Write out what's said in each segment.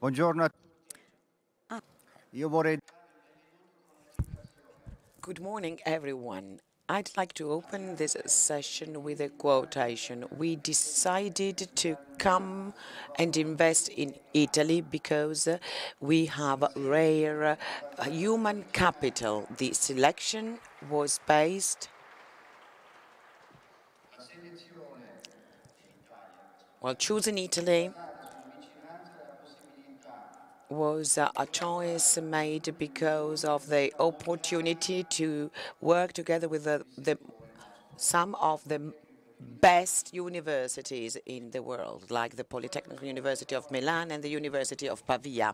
Buongiorno a Io vorrei Good morning, everyone. I'd like to open this session with a quotation. We decided to come and invest in Italy because we have rare human capital. The selection was based, well, choosing Italy was a choice made because of the opportunity to work together with some of the best universities in the world, like the Polytechnic University of Milan and the University of Pavia.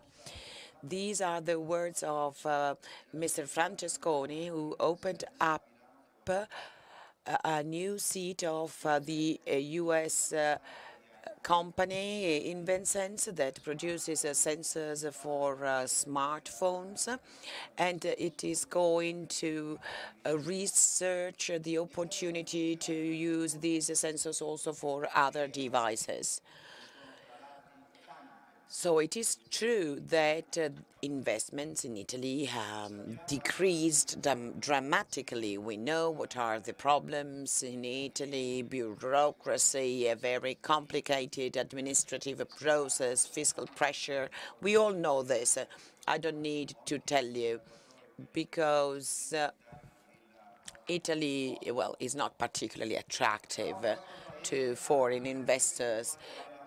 These are the words of Mr. Francesconi, who opened up a new seat of the U.S. Company in Vincennes that produces sensors for smartphones, and it is going to research the opportunity to use these sensors also for other devices. So it is true that investments in Italy have decreased dramatically. We know what are the problems in Italy: bureaucracy, a very complicated administrative process, fiscal pressure. We all know this. I don't need to tell you, because Italy, well, is not particularly attractive to foreign investors.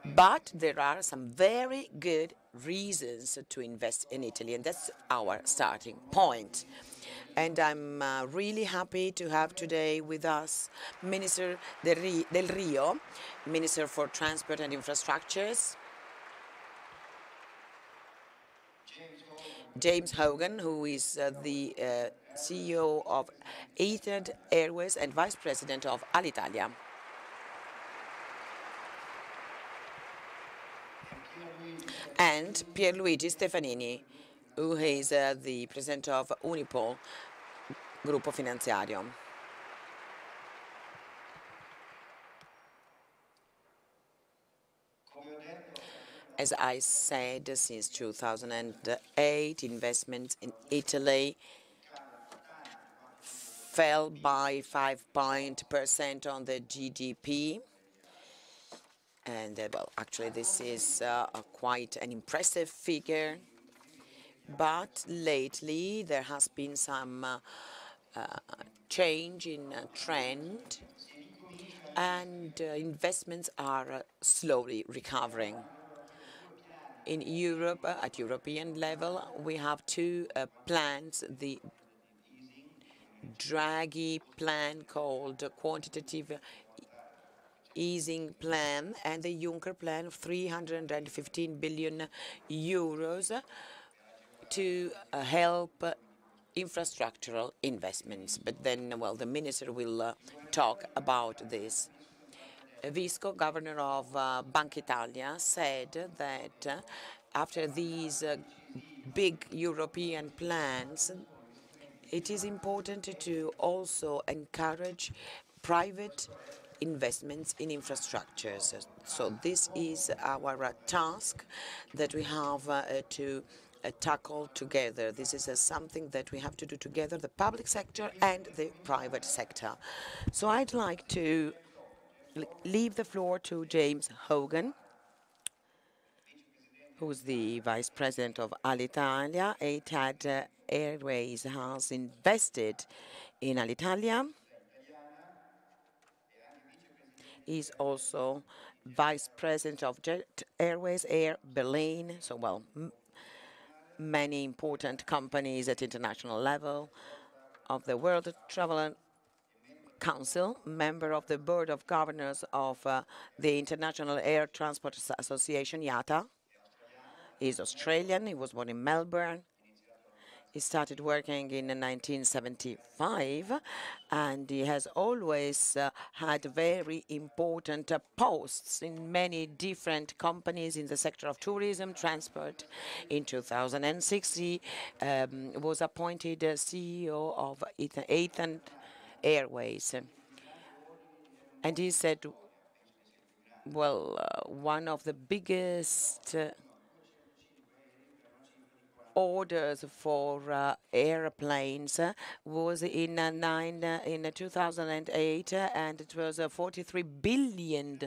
But there are some very good reasons to invest in Italy, and that's our starting point. And I'm really happy to have today with us Minister Delrio, Minister for Transport and Infrastructures, James Hogan, who is the CEO of Etihad Airways and Vice President of Alitalia, and Pierluigi Stefanini, who is the President of Unipol, Gruppo Finanziario. As I said, since 2008, investments in Italy fell by 5% on the GDP. And well, actually, this is quite an impressive figure. But lately, there has been some change in trend, and investments are slowly recovering. In Europe, at European level, we have two plans: the Draghi plan, called quantitative easing plan, and the Juncker plan of 315 billion euros to help infrastructural investments. But then, well, the minister will talk about this. Visco, governor of Banca Italia, said that after these big European plans, it is important to also encourage private investments in infrastructures. So this is our task that we have to tackle together. This is something that we have to do together, the public sector and the private sector. So I'd like to leave the floor to James Hogan, who's the Vice President of Alitalia. Etihad Airways has invested in Alitalia. He's also Vice President of Jet Airways, Air Berlin. So, well, many important companies at international level of the World Travel Council, member of the Board of Governors of the International Air Transport Association, IATA. He's Australian. He was born in Melbourne. He started working in 1975, and he has always had very important posts in many different companies in the sector of tourism, transport. In 2006, he was appointed CEO of Etihad Airways. And he said, well, one of the biggest orders for airplanes was in 2008, and it was $43 billion.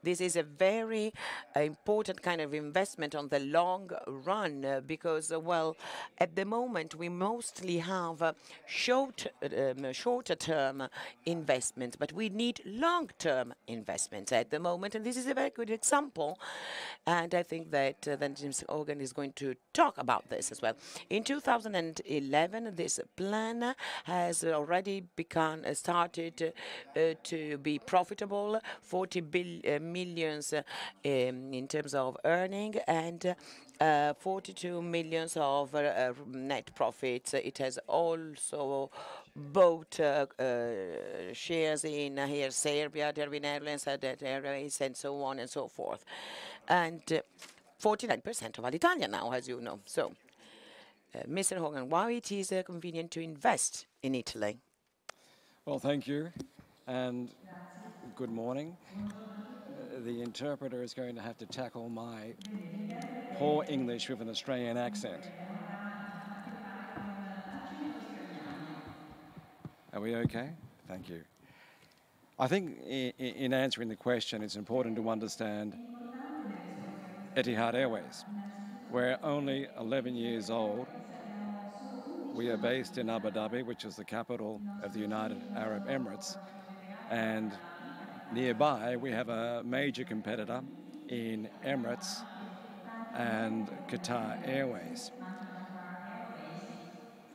This is a very important kind of investment on the long run because, well, at the moment we mostly have shorter term investments, but we need long-term investments at the moment, and this is a very good example. And I think that then James Hogan is going to talk about this as well. In 2011, this plan has already started to be profitable, 40 millions in terms of earning, and 42 millions of net profits. It has also bought shares in here, Serbia, Delrio Airlines, Airways, and so on and so forth. And 49% of Alitalia now, as you know. So, Mr. Hogan, why it is convenient to invest in Italy? Well, thank you, and good morning. The interpreter is going to have to tackle my poor English with an Australian accent. Are we okay? Thank you. I think in answering the question, it's important to understand Etihad Airways. We're only 11 years old. We are based in Abu Dhabi, which is the capital of the United Arab Emirates. And nearby, we have a major competitor in Emirates and Qatar Airways.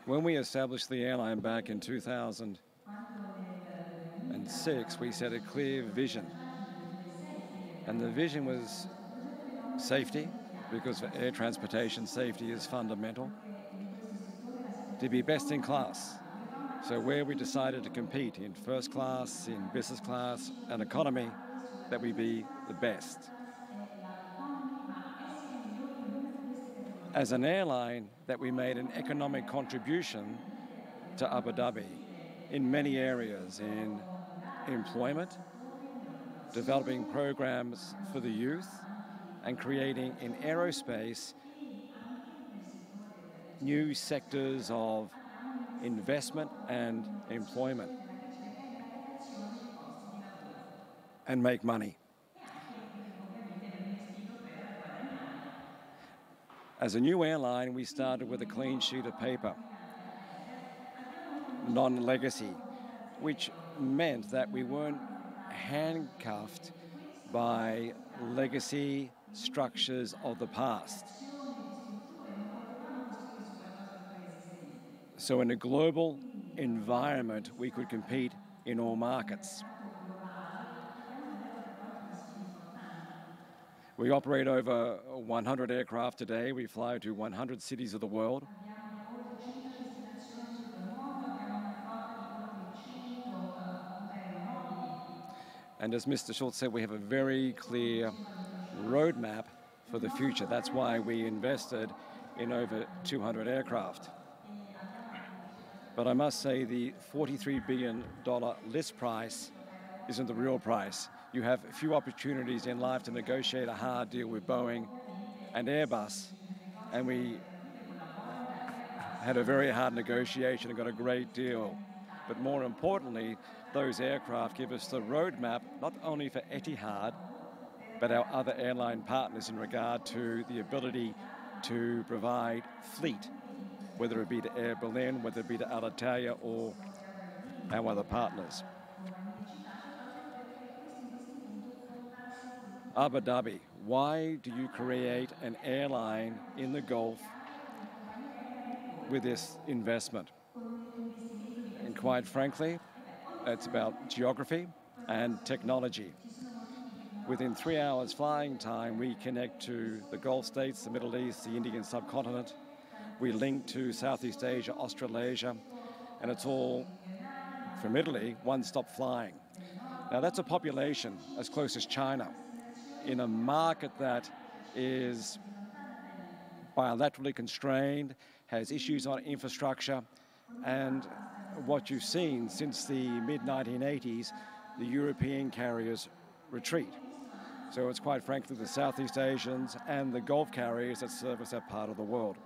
When we established the airline back in 2006, we set a clear vision. And the vision was safety, because for air transportation, safety is fundamental. To be best in class. So where we decided to compete in first class, in business class, and economy, that we be the best. As an airline, that we made an economic contribution to Abu Dhabi in many areas, in employment, developing programs for the youth, and creating in aerospace new sectors of investment and employment, and make money. As a new airline, we started with a clean sheet of paper, non-legacy, which meant that we weren't handcuffed by legacy structures of the past. So in a global environment, we could compete in all markets. We operate over 100 aircraft today. We fly to 100 cities of the world. And as Mr. Scholz said, we have a very clear roadmap for the future. That's why we invested in over 200 aircraft. But I must say the $43 billion list price isn't the real price. You have few opportunities in life to negotiate a hard deal with Boeing and Airbus, and we had a very hard negotiation and got a great deal. But more importantly, those aircraft give us the roadmap, not only for Etihad, but our other airline partners in regard to the ability to provide fleet, whether it be to Air Berlin, whether it be to Alitalia or our other partners. Abu Dhabi, why do you create an airline in the Gulf with this investment? And quite frankly, it's about geography and technology. Within 3 hours flying time, we connect to the Gulf states, the Middle East, the Indian subcontinent. We link to Southeast Asia, Australasia, and it's all from Italy, one-stop flying. Now that's a population as close as China in a market that is bilaterally constrained, has issues on infrastructure, and what you've seen since the mid-1980s, the European carriers retreat. So it's quite frankly the Southeast Asians and the Gulf carriers that service that part of the world.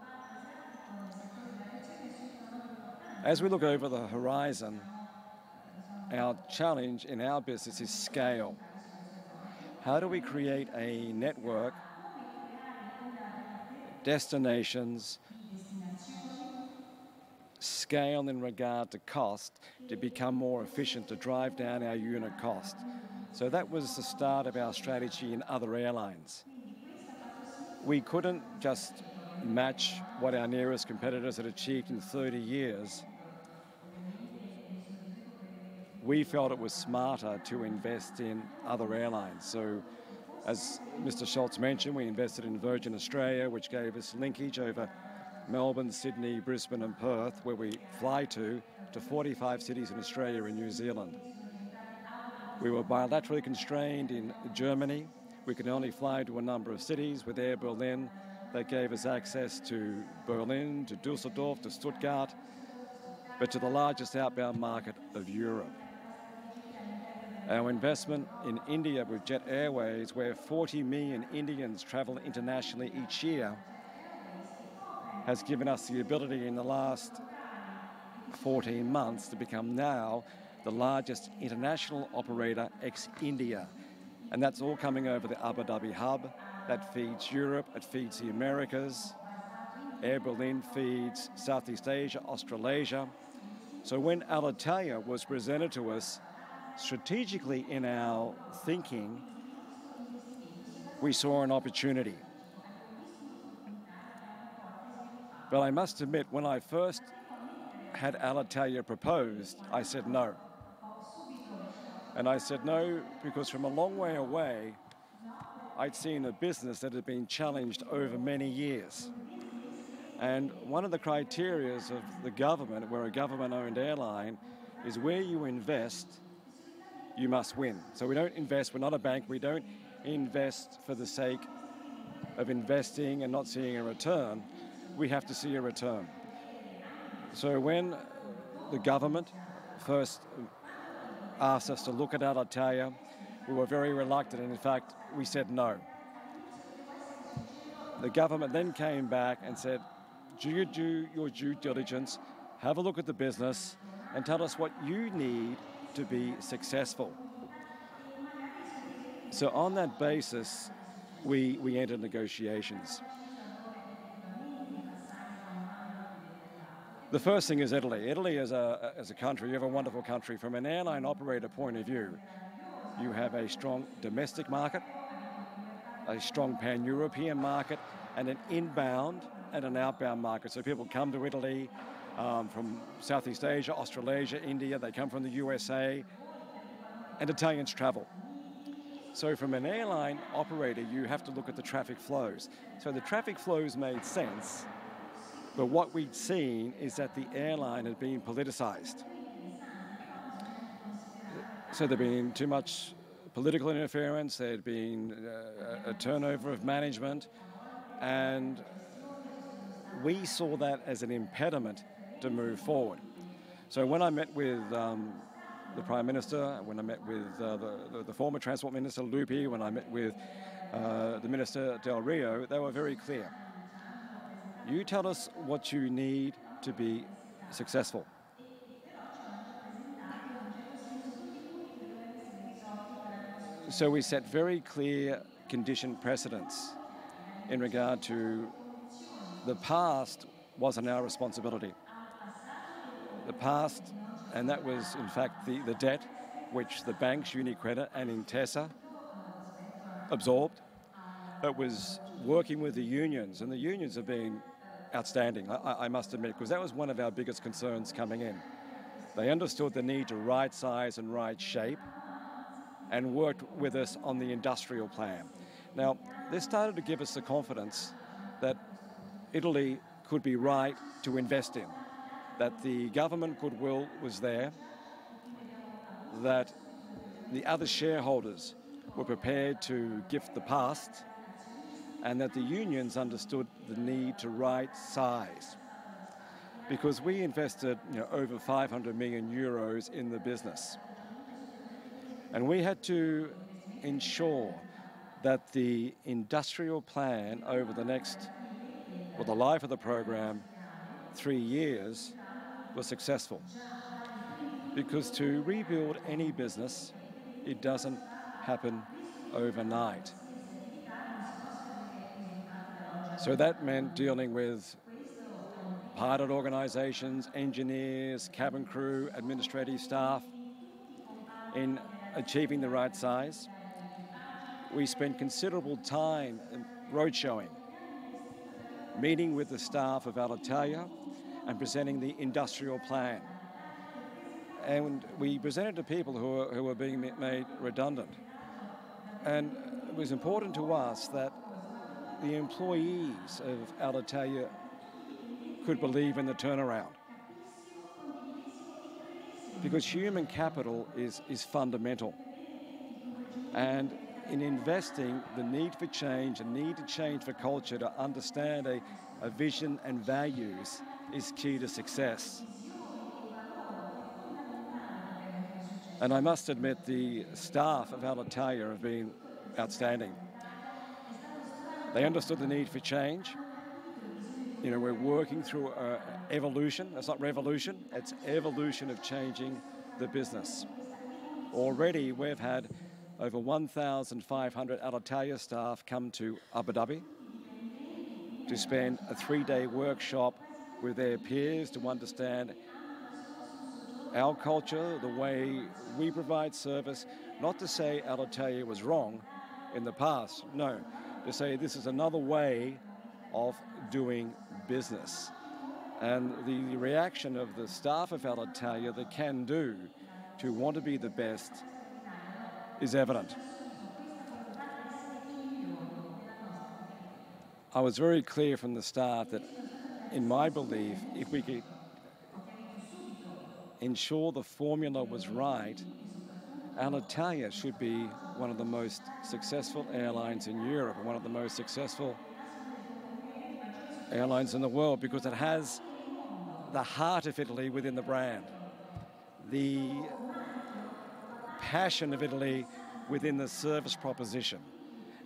As we look over the horizon, our challenge in our business is scale. How do we create a network, destinations, scale in regard to cost to become more efficient, to drive down our unit cost? So that was the start of our strategy in other airlines. We couldn't just match what our nearest competitors had achieved in 30 years. We felt it was smarter to invest in other airlines. So as Mr. Scholz mentioned, we invested in Virgin Australia, which gave us linkage over Melbourne, Sydney, Brisbane and Perth, where we fly to 45 cities in Australia and New Zealand. We were bilaterally constrained in Germany. We could only fly to a number of cities. With Air Berlin, that gave us access to Berlin, to Dusseldorf, to Stuttgart, but to the largest outbound market of Europe. Our investment in India with Jet Airways, where 40 million Indians travel internationally each year, has given us the ability in the last 14 months to become now the largest international operator ex-India. And that's all coming over the Abu Dhabi hub. That feeds Europe, it feeds the Americas. Air Berlin feeds Southeast Asia, Australasia. So when Alitalia was presented to us, strategically in our thinking, we saw an opportunity. But I must admit, when I first had Alitalia proposed, I said no. And I said no because from a long way away, I'd seen a business that had been challenged over many years. And one of the criteria of the government, we're a government-owned airline, is where you invest, you must win. So we don't invest, we're not a bank, we don't invest for the sake of investing and not seeing a return. We have to see a return. So when the government first asked us to look at Alitalia, we were very reluctant, and in fact, we said no. The government then came back and said, do your due diligence, have a look at the business, and tell us what you need to be successful. So on that basis, we entered negotiations. The first thing is Italy. Italy as a country, you have a wonderful country. From an airline operator point of view, you have a strong domestic market, a strong pan-European market, and an inbound and an outbound market. So people come to Italy from Southeast Asia, Australasia, India, they come from the USA, and Italians travel. So from an airline operator, you have to look at the traffic flows. So the traffic flows made sense, but what we'd seen is that the airline had been politicized. So there'd been too much political interference, there'd been a turnover of management, and we saw that as an impediment to move forward. So when I met with the Prime Minister, when I met with the former Transport Minister, Lupi, when I met with the Minister Delrio, they were very clear. You tell us what you need to be successful. So we set very clear condition precedents in regard to the past wasn't our responsibility. The past, and that was in fact the debt which the banks, UniCredit and Intesa, absorbed. It was working with the unions, and the unions have been outstanding, I must admit, because that was one of our biggest concerns coming in. They understood the need to right size and right shape and worked with us on the industrial plan. Now, this started to give us the confidence that Italy could be right to invest in, that the government goodwill was there, that the other shareholders were prepared to gift the past, and that the unions understood the need to right size. Because we invested over 500 million euros in the business. And we had to ensure that the industrial plan over the next, well, the life of the program, 3 years, was successful. Because to rebuild any business, it doesn't happen overnight. So that meant dealing with pilot organizations, engineers, cabin crew, administrative staff in achieving the right size. We spent considerable time roadshowing, meeting with the staff of Alitalia and presenting the industrial plan. And we presented to people who were being made redundant. And it was important to us that the employees of Alitalia could believe in the turnaround. Because human capital is fundamental. And in investing, the need for change, the need to change for culture, to understand a vision and values is key to success. And I must admit, the staff of Alitalia have been outstanding. They understood the need for change. You know, we're working through evolution. That's not revolution, it's evolution of changing the business. Already we've had over 1,500 Alitalia staff come to Abu Dhabi to spend a 3-day workshop with their peers to understand our culture, the way we provide service. Not to say Alitalia was wrong in the past, no, to say this is another way of doing business. And the reaction of the staff of Alitalia, the can-do, to want to be the best, is evident. I was very clear from the start that, in my belief, if we could ensure the formula was right, Alitalia should be one of the most successful airlines in Europe and one of the most successful airlines in the world, because it has the heart of Italy within the brand, the passion of Italy within the service proposition.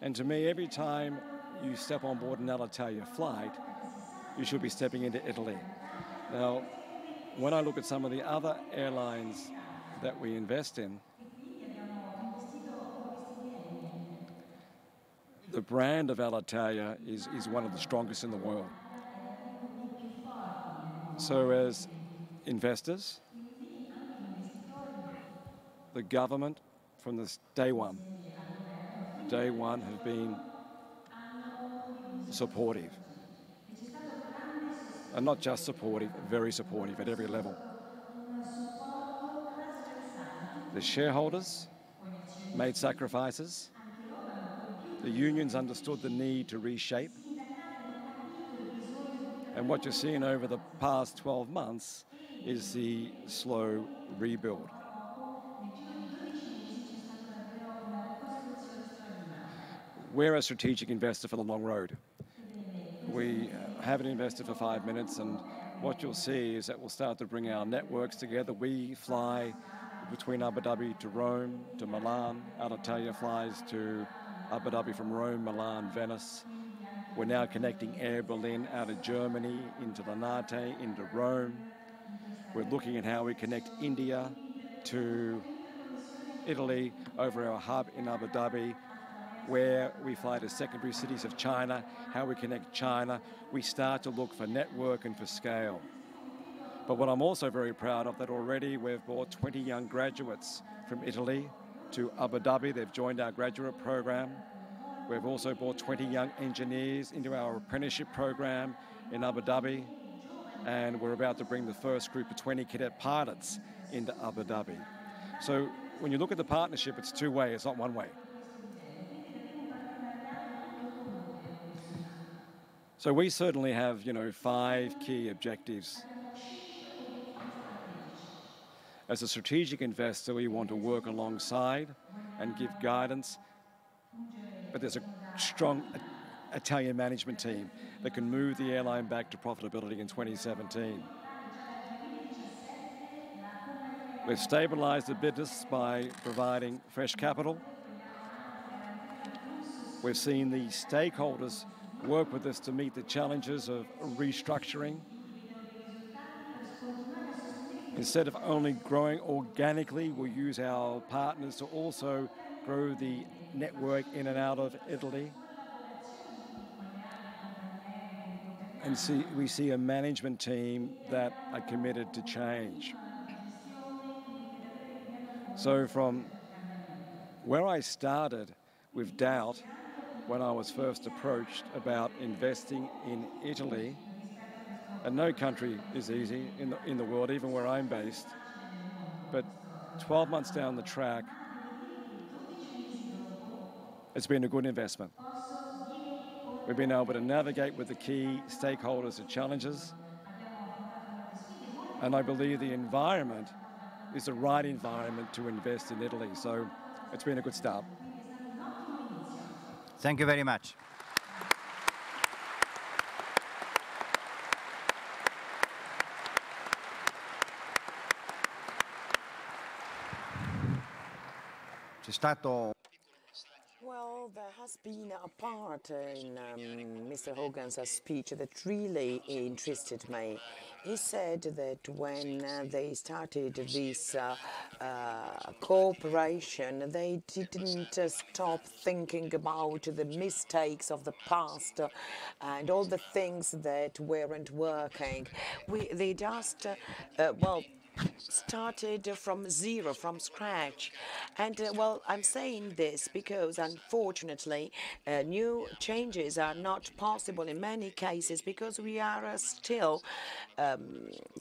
And to me, every time you step on board an Alitalia flight, you should be stepping into Italy. Now, when I look at some of the other airlines that we invest in, the brand of Alitalia is one of the strongest in the world. So as investors, the government from this day one have been supportive. And not just supportive, very supportive at every level. The shareholders made sacrifices. The unions understood the need to reshape. And what you're seeing over the past 12 months is the slow rebuild. We're a strategic investor for the long road. We haven't invested for 5 minutes, and what you'll see is that we'll start to bring our networks together. We fly between Abu Dhabi to Rome, to Milan. Alitalia flies to Abu Dhabi from Rome, Milan, Venice. We're now connecting Air Berlin out of Germany into Linate, into Rome. We're looking at how we connect India to Italy over our hub in Abu Dhabi, where we fly to secondary cities of China, how we connect China. We start to look for network and for scale. But what I'm also very proud of, that already we've brought 20 young graduates from Italy to Abu Dhabi. They've joined our graduate program. We've also brought 20 young engineers into our apprenticeship program in Abu Dhabi. And we're about to bring the first group of 20 cadet pilots into Abu Dhabi. So when you look at the partnership, it's two-way, it's not one-way. So we certainly have, 5 key objectives. As a strategic investor, we want to work alongside and give guidance, but there's a strong Italian management team that can move the airline back to profitability in 2017. We've stabilized the business by providing fresh capital. We've seen the stakeholders work with us to meet the challenges of restructuring. Instead of only growing organically, we'll use our partners to also grow the network in and out of Italy. And we see a management team that are committed to change. So from where I started with doubt when I was first approached about investing in Italy, and no country is easy in the world, even where I'm based, but 12 months down the track, it's been a good investment. We've been able to navigate with the key stakeholders and challenges, and I believe the environment is the right environment to invest in Italy. So it's been a good start. Thank you very much. C'è stato Well, there has been a part in Mr. Hogan's speech that really interested me. He said that when they started this cooperation, they didn't stop thinking about the mistakes of the past and all the things that weren't working. They just, well, started from zero, from scratch. And well, I'm saying this because unfortunately new changes are not possible in many cases because we are still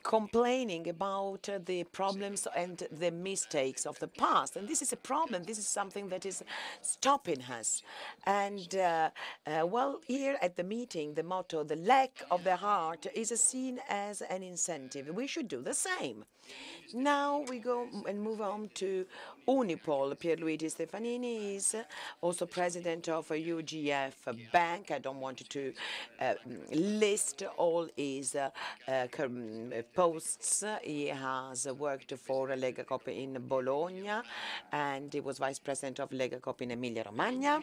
complaining about the problems and the mistakes of the past. And this is a problem. This is something that is stopping us. And well, here at the meeting, the motto, the lack of the heart, is seen as an incentive. We should do the same. Now we go and move on to Unipol. Pierluigi Stefanini is also president of UGF Bank. I don't want to list all his posts. He has worked for Lega Coop in Bologna, and he was vice president of Lega Coop in Emilia-Romagna.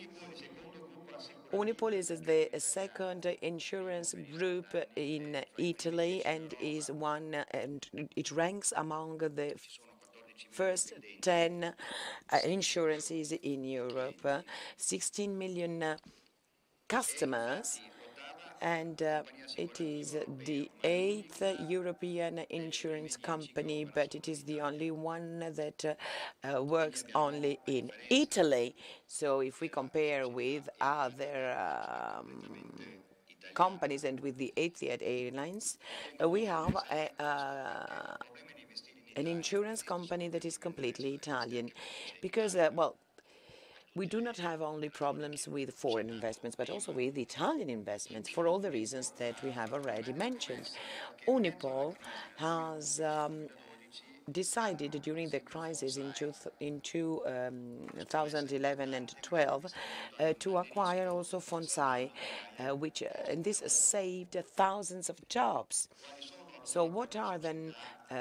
Unipol is the second insurance group in Italy and is one, and it ranks among the first 10 insurances in Europe. 16 million customers, and it is the 8th European insurance company, but it is the only one that works only in Italy. So if we compare with other companies and with the Etihad Airlines, we have an insurance company that is completely Italian, because, well, we do not have only problems with foreign investments, but also with Italian investments, for all the reasons that we have already mentioned. Unipol has decided during the crisis in 2011 and 12 to acquire also Fonsai, and this saved thousands of jobs. So what are then,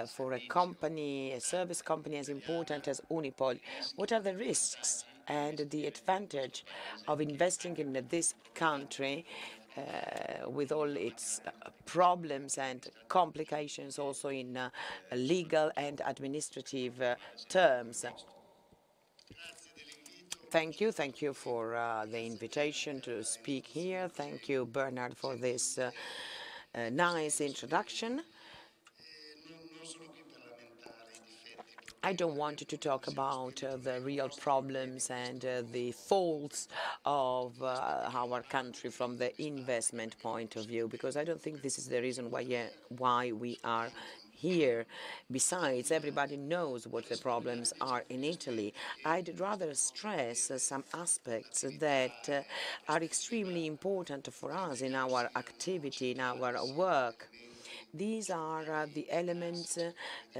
for a company, a service company as important as Unipol, what are the risks and the advantage of investing in this country with all its problems and complications also in legal and administrative terms? Thank you for the invitation to speak here. Thank you, Bernhard, for this nice introduction. I don't want to talk about the real problems and the faults of our country from the investment point of view, because I don't think this is the reason why we are here. Besides, everybody knows what the problems are in Italy. I'd rather stress some aspects that are extremely important for us in our activity, in our work. These are the elements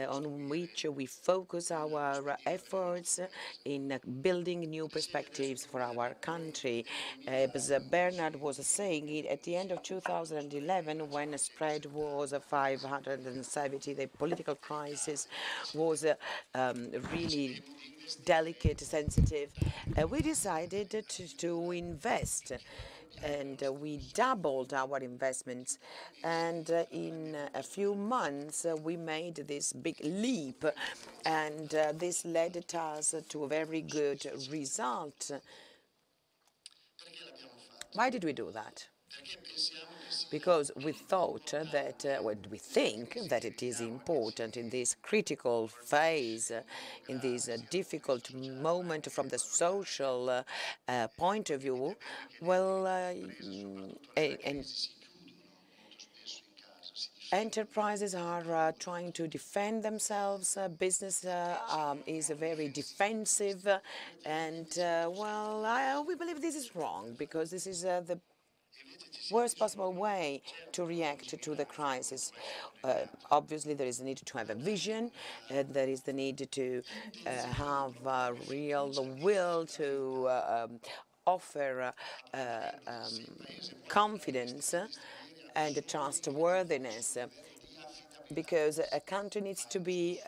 on which we focus our efforts in building new perspectives for our country. As Bernhard was saying, at the end of 2011, when the spread was 570, the political crisis was really delicate, sensitive, we decided to invest. And we doubled our investments. And in a few months, we made this big leap. And this led us to a very good result. Why did we do that? Because we thought that, we think that it is important in this critical phase, in this difficult moment from the social point of view, well, and enterprises are trying to defend themselves. Business is very defensive, and well, we believe this is wrong because this is the worst possible way to react to the crisis. Obviously, there is a need to have a vision. There is the need to have a real will to offer confidence and trustworthiness, because a country needs to be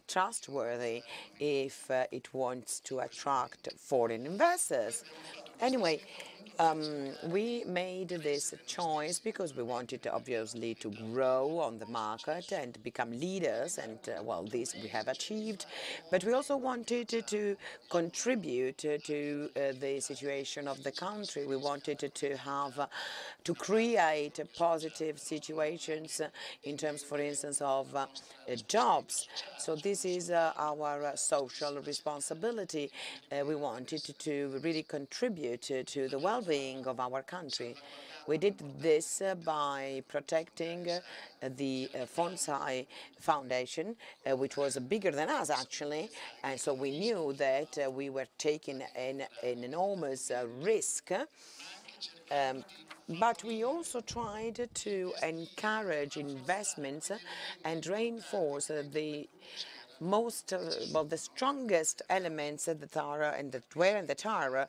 trustworthy if it wants to attract foreign investors. Anyway, we made this choice because we wanted, obviously, to grow on the market and become leaders, and well, this we have achieved. But we also wanted to contribute to the situation of the country. We wanted to have to create positive situations in terms, for instance, of jobs. So this is our social responsibility. We wanted to really contribute to the well-being of our country. We did this by protecting the Fonsai Foundation, which was bigger than us, actually, and so we knew that we were taking an enormous risk. But we also tried to encourage investments and reinforce the most, the strongest elements that are and that were and that are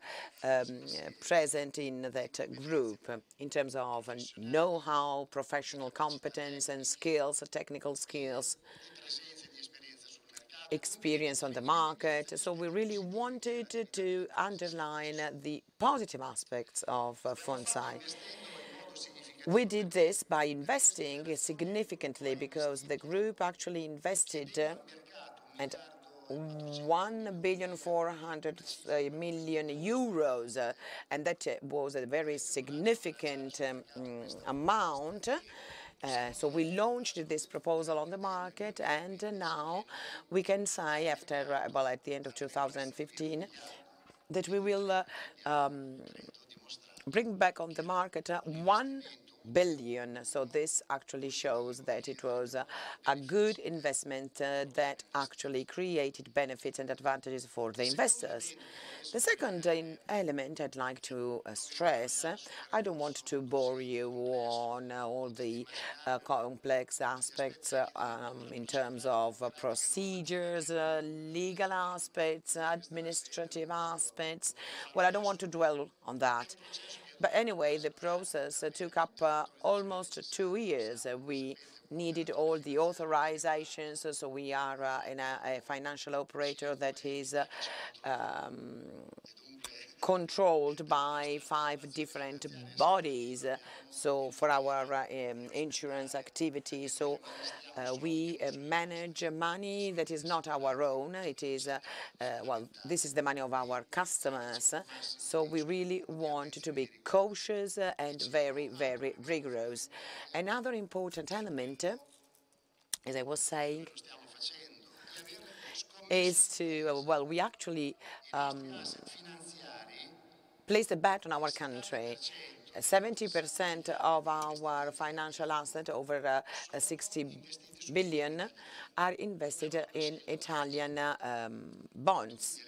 present in that group in terms of know-how, professional competence and skills, technical skills, experience on the market. So we really wanted to underline the positive aspects of Fonsai. We did this by investing significantly, because the group actually invested and 1,400,000,000 euros, and that was a very significant amount. So we launched this proposal on the market, and now we can say, after, well, at the end of 2015, that we will bring back on the market 1 billion. So this actually shows that it was a good investment that actually created benefits and advantages for the investors. The second element I'd like to stress, I don't want to bore you on all the complex aspects in terms of procedures, legal aspects, administrative aspects. Well, I don't want to dwell on that. But anyway, the process took up almost 2 years. We needed all the authorizations, so we are in a financial operator that is controlled by 5 different bodies. So for our insurance activity, so we manage money that is not our own. It is, well, this is the money of our customers. So we really want to be cautious and very, very rigorous. Another important element, as I was saying, is to, well, we actually placed a bet on our country. 70% of our financial assets, over 60 billion, are invested in Italian bonds.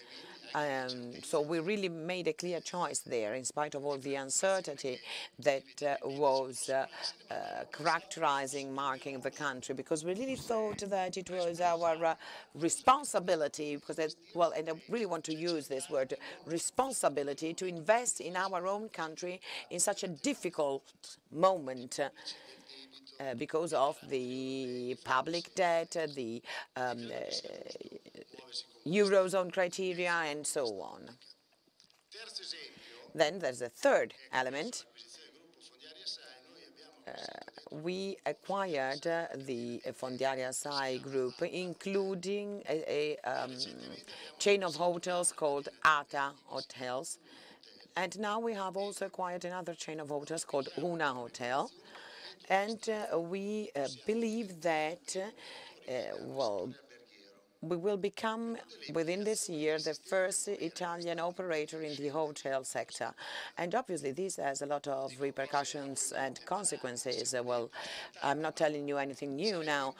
So we really made a clear choice there, in spite of all the uncertainty that was characterizing, marking the country, because we really thought that it was our responsibility, because, well, and I really want to use this word, responsibility, to invest in our own country in such a difficult moment. Because of the public debt, the Eurozone criteria and so on. Then there's a third element. We acquired the Fondiaria Sai group, including a chain of hotels called ATA Hotels. And now we have also acquired another chain of hotels called Una Hotel. And we believe that, well, we will become, within this year, the first Italian operator in the hotel sector. And obviously, this has a lot of repercussions and consequences. Well, I'm not telling you anything new now,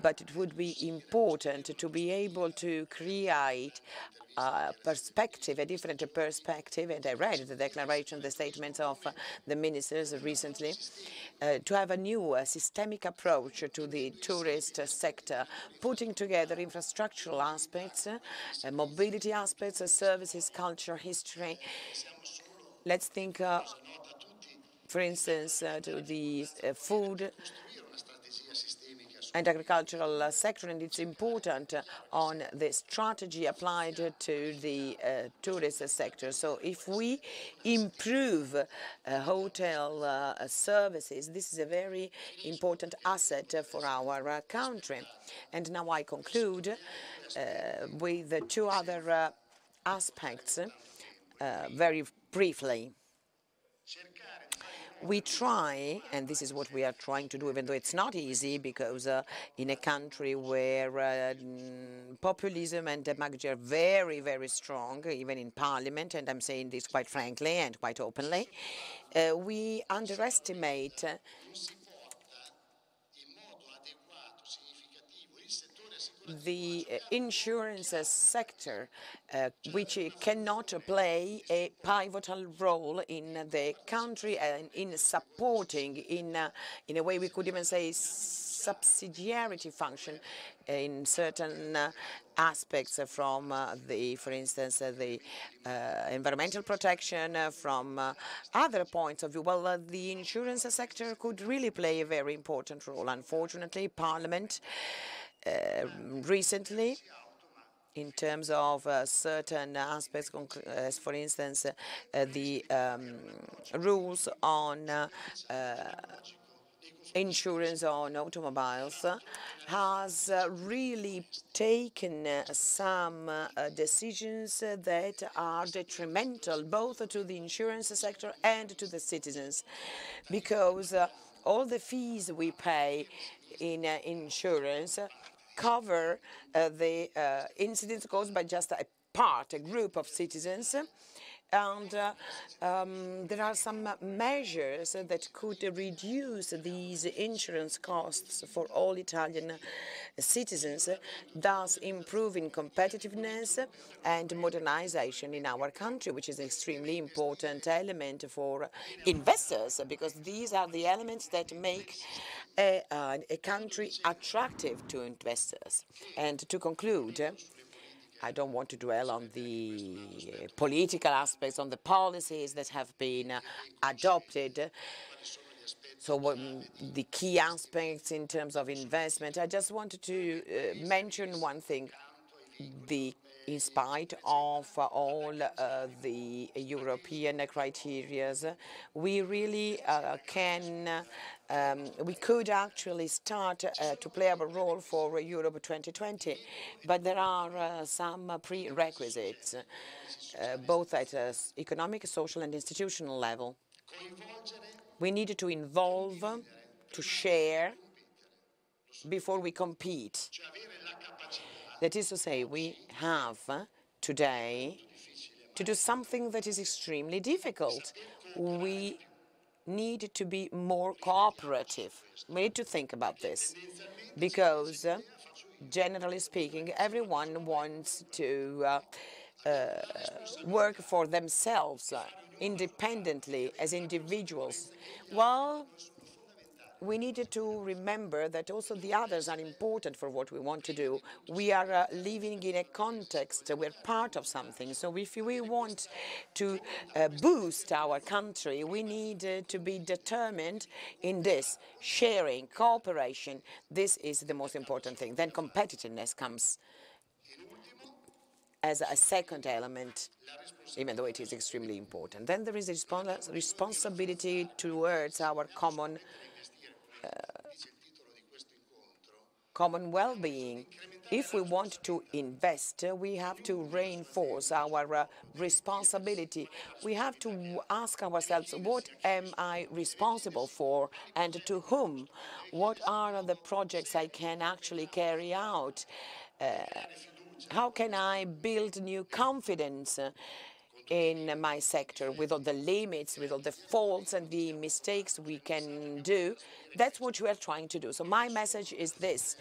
but it would be important to be able to create a perspective, a different perspective, and I read the declaration, the statements of the ministers recently, to have a new systemic approach to the tourist sector, putting together infrastructural aspects, mobility aspects, services, culture, history. Let's think, for instance, to the food and agricultural sector, and it's important on the strategy applied to the tourist sector. So if we improve hotel services, this is a very important asset for our country. And now I conclude with the two other aspects very briefly. We try, and this is what we are trying to do, even though it's not easy, because in a country where populism and demagogy are very, very strong, even in parliament, and I'm saying this quite frankly and quite openly, we underestimate the insurance sector, which cannot play a pivotal role in the country and in supporting, in a way we could even say subsidiarity function in certain aspects from for instance, the environmental protection, from other points of view. Well, the insurance sector could really play a very important role. Unfortunately, Parliament recently, in terms of certain aspects, as for instance the rules on insurance on automobiles, has really taken some decisions that are detrimental both to the insurance sector and to the citizens, because all the fees we pay in insurance cover the incidents caused by just a group of citizens. And there are some measures that could reduce these insurance costs for all Italian citizens, thus improving competitiveness and modernization in our country, which is an extremely important element for investors, because these are the elements that make a country attractive to investors. And to conclude, I don't want to dwell on the political aspects, on the policies that have been adopted. So the key aspects in terms of investment, I just wanted to mention one thing. In spite of all the European criteria, we really we could actually start to play a role for Europe 2020, but there are some prerequisites, both at economic, social, and institutional level. We need to involve, to share, before we compete. That is to say, we have today to do something that is extremely difficult. We need to be more cooperative. We need to think about this, because generally speaking, everyone wants to work for themselves independently as individuals. Well, we needed to remember that also the others are important for what we want to do. We are living in a context, we're part of something. So if we want to boost our country, we need to be determined in this, sharing, cooperation. This is the most important thing. Then competitiveness comes. as a second element, even though it is extremely important. Then there is a responsibility towards our common well-being. If we want to invest, we have to reinforce our responsibility. We have to ask ourselves, what am I responsible for and to whom? What are the projects I can actually carry out? How can I build new confidence in my sector with all the limits, with all the faults and the mistakes we can do? That's what we are trying to do. So my message is this.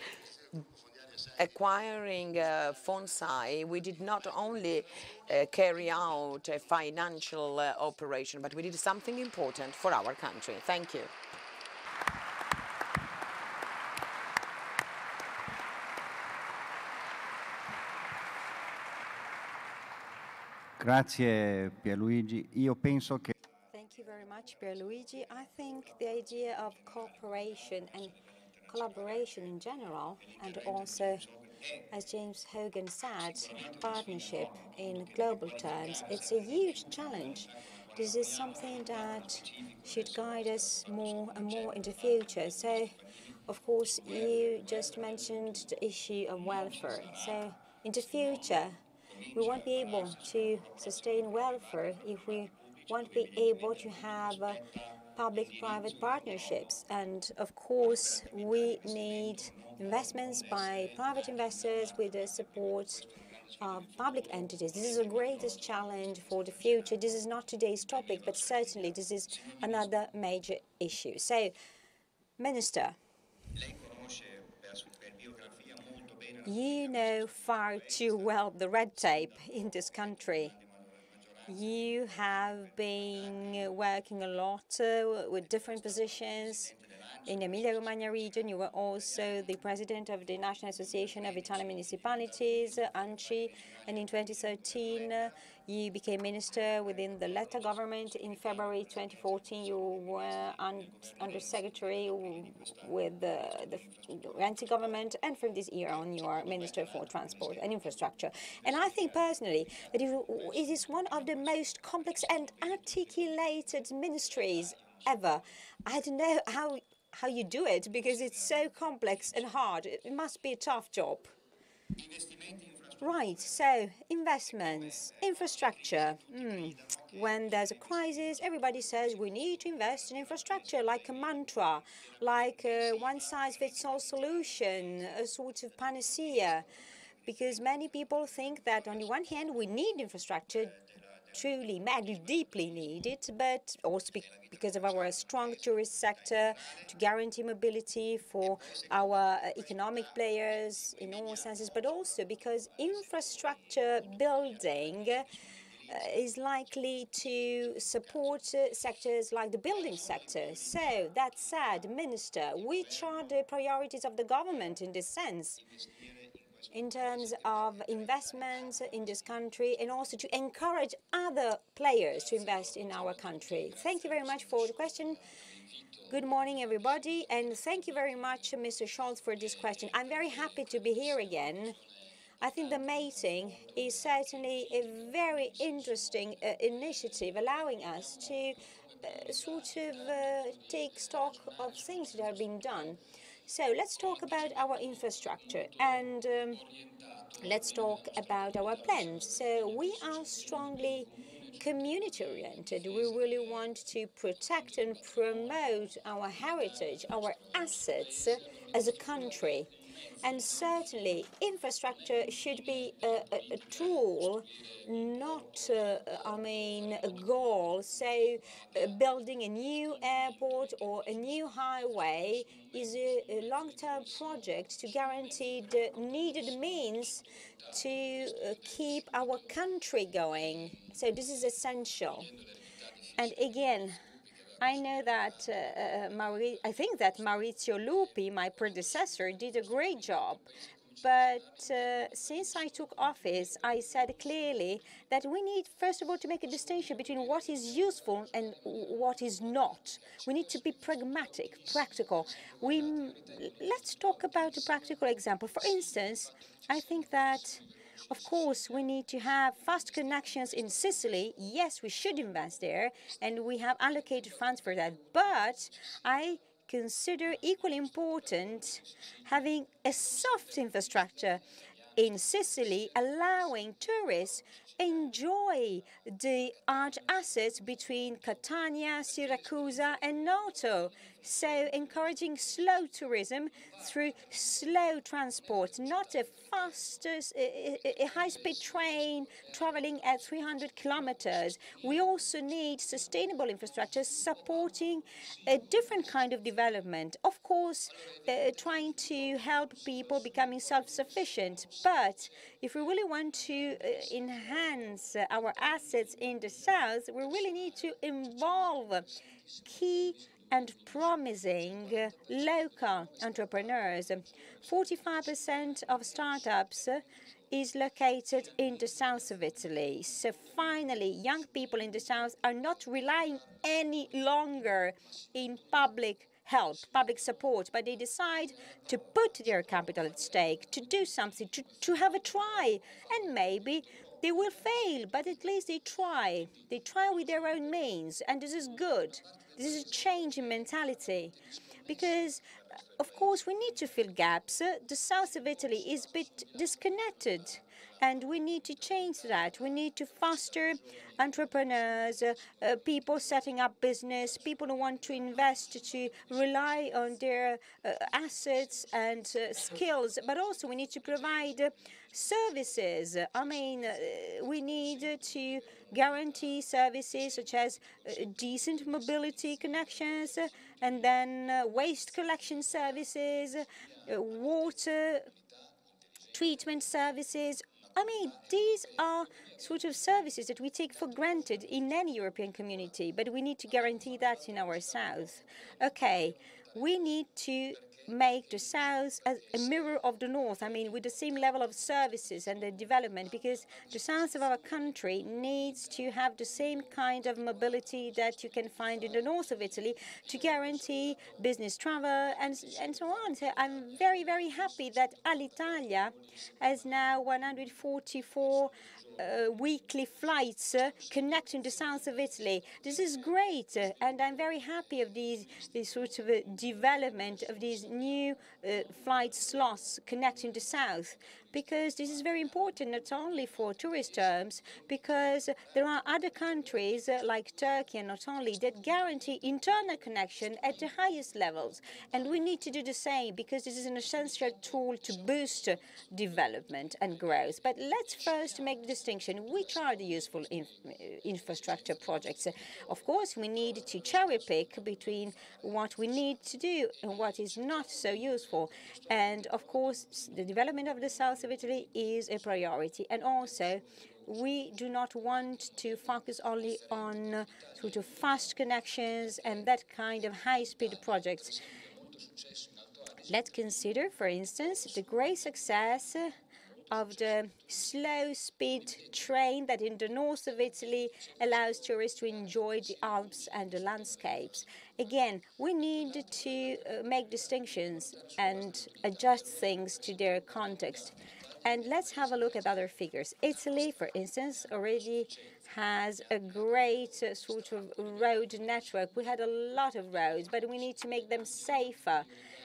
Acquiring FONSAI, we did not only carry out a financial operation, but we did something important for our country. Thank you. Grazie Pierluigi. Io penso che Thank you very much, Pierluigi. I think the idea of cooperation and collaboration in general, and also, as James Hogan said, partnership in global terms, it's a huge challenge. This is something that should guide us more and more in the future. So, of course, you just mentioned the issue of welfare. So, in the future, we won't be able to sustain welfare if we won't be able to have public-private partnerships. And of course, we need investments by private investors with the support of public entities. This is the greatest challenge for the future. This is not today's topic, but certainly this is another major issue. So, Minister, you know far too well the red tape in this country. You have been working a lot with different positions. In the Emilia-Romagna region, you were also the president of the National Association of Italian Municipalities, ANCI, and in 2013, you became minister within the Letta government. In February 2014, you were undersecretary with the Renzi government, and from this year on, you are Minister for Transport and Infrastructure. And I think personally that it is one of the most complex and articulated ministries ever. I don't know how you do it, because it's so complex and hard. It must be a tough job. Right, so investments, infrastructure. When there's a crisis, everybody says we need to invest in infrastructure, like a mantra, like a one-size-fits-all solution, a sort of panacea. Because many people think that on the one hand, we need infrastructure, truly, madly, deeply needed, but also because of our strong tourist sector to guarantee mobility for our economic players in all senses, but also because infrastructure building is likely to support sectors like the building sector. So, that said, Minister, which are the priorities of the government in this sense, in terms of investments in this country, and also to encourage other players to invest in our country? Thank you very much for the question. Good morning, everybody, and thank you very much, Mr. Scholz, for this question. I'm very happy to be here again. I think the meeting is certainly a very interesting initiative, allowing us to take stock of things that have been done. So let's talk about our infrastructure, and let's talk about our plans. So we are strongly community-oriented. We really want to protect and promote our heritage, our assets as a country. And certainly, infrastructure should be a tool, not, a goal. So, building a new airport or a new highway is a long-term project to guarantee the needed means to keep our country going. So, this is essential. And again, I know that I think that Maurizio Lupi, my predecessor, did a great job. But since I took office, I said clearly that we need, first of all, to make a distinction between what is useful and what is not. We need to be pragmatic, practical. Let's talk about a practical example. For instance, I think that Of course, we need to have fast connections in Sicily. Yes, we should invest there, and we have allocated funds for that. But I consider equally important having a soft infrastructure in Sicily, allowing tourists enjoy the art assets between Catania, Syracuse, and Noto. So encouraging slow tourism through slow transport, not a a high-speed train traveling at 300 kilometers. We also need sustainable infrastructure supporting a different kind of development. Of course, trying to help people becoming self-sufficient. But if we really want to enhance our assets in the south, we really need to involve key and promising local entrepreneurs. 45% of startups is located in the south of Italy. So finally, young people in the south are not relying any longer in public help, public support, but they decide to put their capital at stake, to do something, to have a try. And maybe they will fail, but at least they try. They try with their own means, and this is good. This is a change in mentality. Because, of course, we need to fill gaps. The south of Italy is a bit disconnected, and we need to change that. We need to foster entrepreneurs, people setting up business, people who want to invest, to rely on their assets and skills. But also we need to provide services. I mean, we need to guarantee services such as decent mobility connections, and then waste collection services, water treatment services. I mean, these are sort of services that we take for granted in any European community, but we need to guarantee that in our south. Okay, we need to make the south as a mirror of the north, I mean, with the same level of services and the development, because the south of our country needs to have the same kind of mobility that you can find in the north of Italy to guarantee business travel and so on. So I'm very, very happy that Alitalia has now 144 weekly flights connecting the south of Italy. This is great, and I'm very happy of this sort of development of these new flight slots connecting the south, because this is very important not only for tourist terms, because there are other countries like Turkey and not only that guarantee internal connection at the highest levels, and we need to do the same because this is an essential tool to boost development and growth. But let's first make the distinction. Which are the useful infrastructure projects? Of course, we need to cherry pick between what we need to do and what is not so useful. And of course, the development of the south of Italy is a priority. And also, we do not want to focus only on sort of fast connections and that kind of high-speed projects. Let's consider, for instance, the great success of the slow-speed train that in the north of Italy allows tourists to enjoy the Alps and the landscapes. Again, we need to make distinctions and adjust things to their context. And let's have a look at other figures. Italy, for instance, already has a great sort of road network. We had a lot of roads, but we need to make them safer.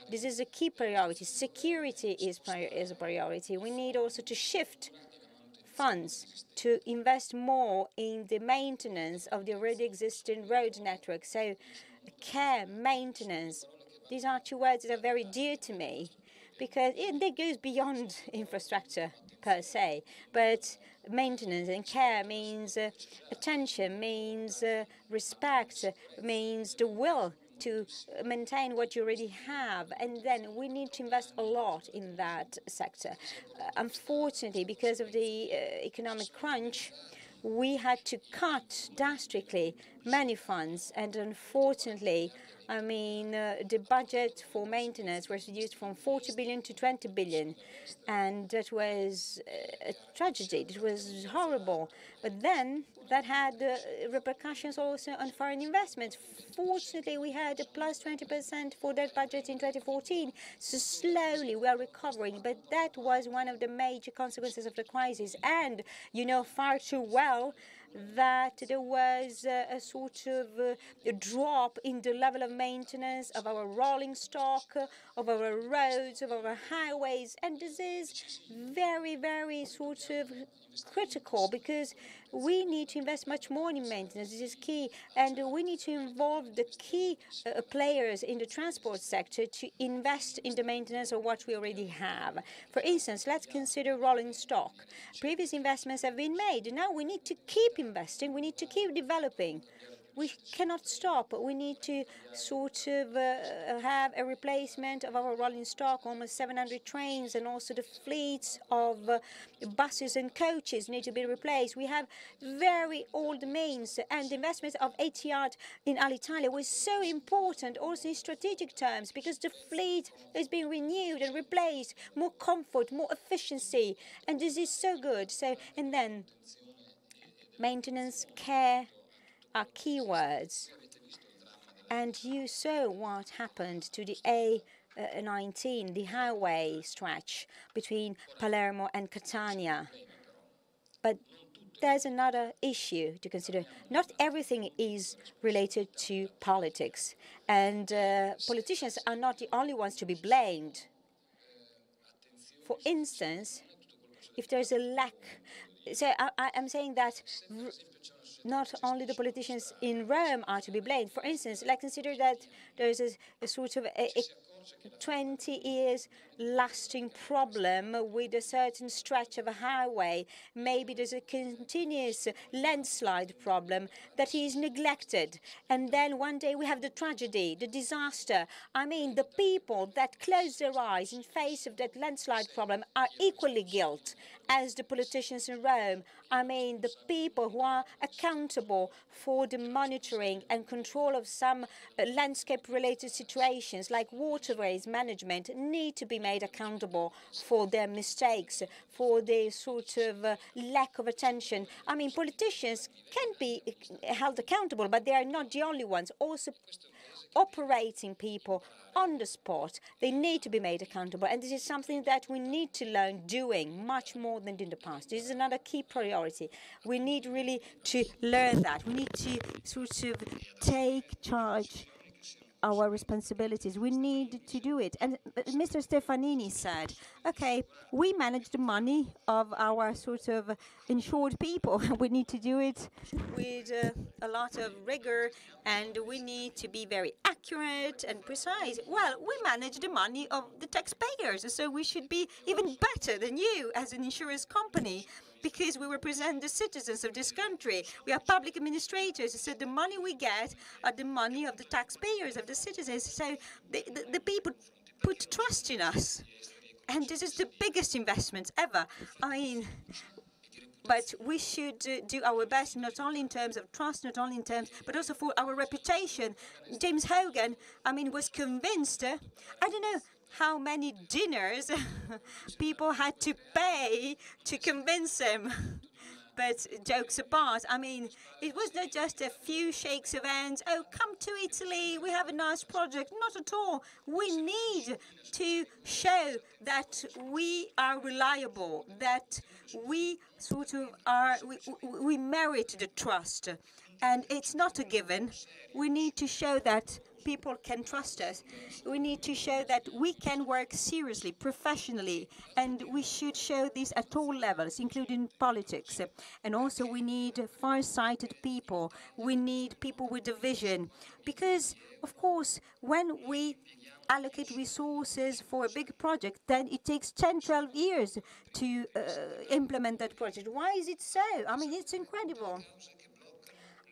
This is a key priority. Security is a priority. We need also to shift funds to invest more in the maintenance of the already existing road network. So care, maintenance, these are two words that are very dear to me, because it goes beyond infrastructure per se. But maintenance and care means attention, means respect, means the will to maintain what you already have. And then we need to invest a lot in that sector. Unfortunately, because of the economic crunch, we had to cut drastically many funds, and unfortunately, I mean, the budget for maintenance was reduced from 40 billion to 20 billion, and that was a tragedy. It was horrible. But then that had repercussions also on foreign investments. Fortunately, we had a plus 20% for that budget in 2014. So slowly we are recovering, but that was one of the major consequences of the crisis. And you know far too well that there was a sort of a drop in the level of maintenance of our rolling stock, of our roads, of our highways. And this is very, very sort of critical, because we need to invest much more in maintenance. This is key. And we need to involve the key players in the transport sector to invest in the maintenance of what we already have. For instance, let's consider rolling stock. Previous investments have been made. Now we need to keep investing. We need to keep developing. We cannot stop. We need to sort of have a replacement of our rolling stock, almost 700 trains, and also the fleets of buses and coaches need to be replaced. We have very old mains, and the investment of Etihad in Alitalia was so important also in strategic terms, because the fleet is being renewed and replaced, more comfort, more efficiency, and this is so good. So, and then maintenance, care, are keywords. And you saw what happened to the A19, the highway stretch between Palermo and Catania. But there's another issue to consider. Not everything is related to politics, and politicians are not the only ones to be blamed. For instance, if there's a lack, so I'm saying that not only the politicians in Rome are to be blamed. For instance, let's consider that there's a sort of a 20 years lasting problem with a certain stretch of a highway. Maybe there's a continuous landslide problem that is neglected. And then one day we have the tragedy, the disaster. I mean, the people that close their eyes in face of that landslide problem are equally guilty as the politicians in Rome. I mean, the people who are accountable for the monitoring and control of some landscape-related situations, like waterways management, need to be made accountable for their mistakes, for their sort of lack of attention. I mean, politicians can be held accountable, but they are not the only ones. Also, operating people on the spot, they need to be made accountable. And this is something that we need to learn doing much more than in the past. This is another key priority. We need really to learn that. We need to sort of take charge our responsibilities. We need to do it. And Mr. Stefanini said, okay, we manage the money of our sort of insured people. We need to do it with a lot of rigor, and we need to be very accurate and precise. Well, we manage the money of the taxpayers, so we should be even better than you as an insurance company, because we represent the citizens of this country. We are public administrators, so the money we get are the money of the taxpayers, of the citizens. So the people put trust in us. And this is the biggest investment ever. I mean, but we should do our best, not only in terms of trust, not only in terms, but also for our reputation. James Hogan, I mean, was convinced, I don't know how many dinners people had to pay to convince him. But jokes apart, I mean, it was not just a few shakes of hands. Oh, come to Italy, we have a nice project. Not at all. We need to show that we are reliable, that we sort of are, we merit the trust. And it's not a given. We need to show that people can trust us. We need to show that we can work seriously, professionally, and we should show this at all levels, including politics. And also we need far-sighted people. We need people with a vision. Because, of course, when we allocate resources for a big project, then it takes 10, 12 years to implement that project. Why is it so? I mean, it's incredible.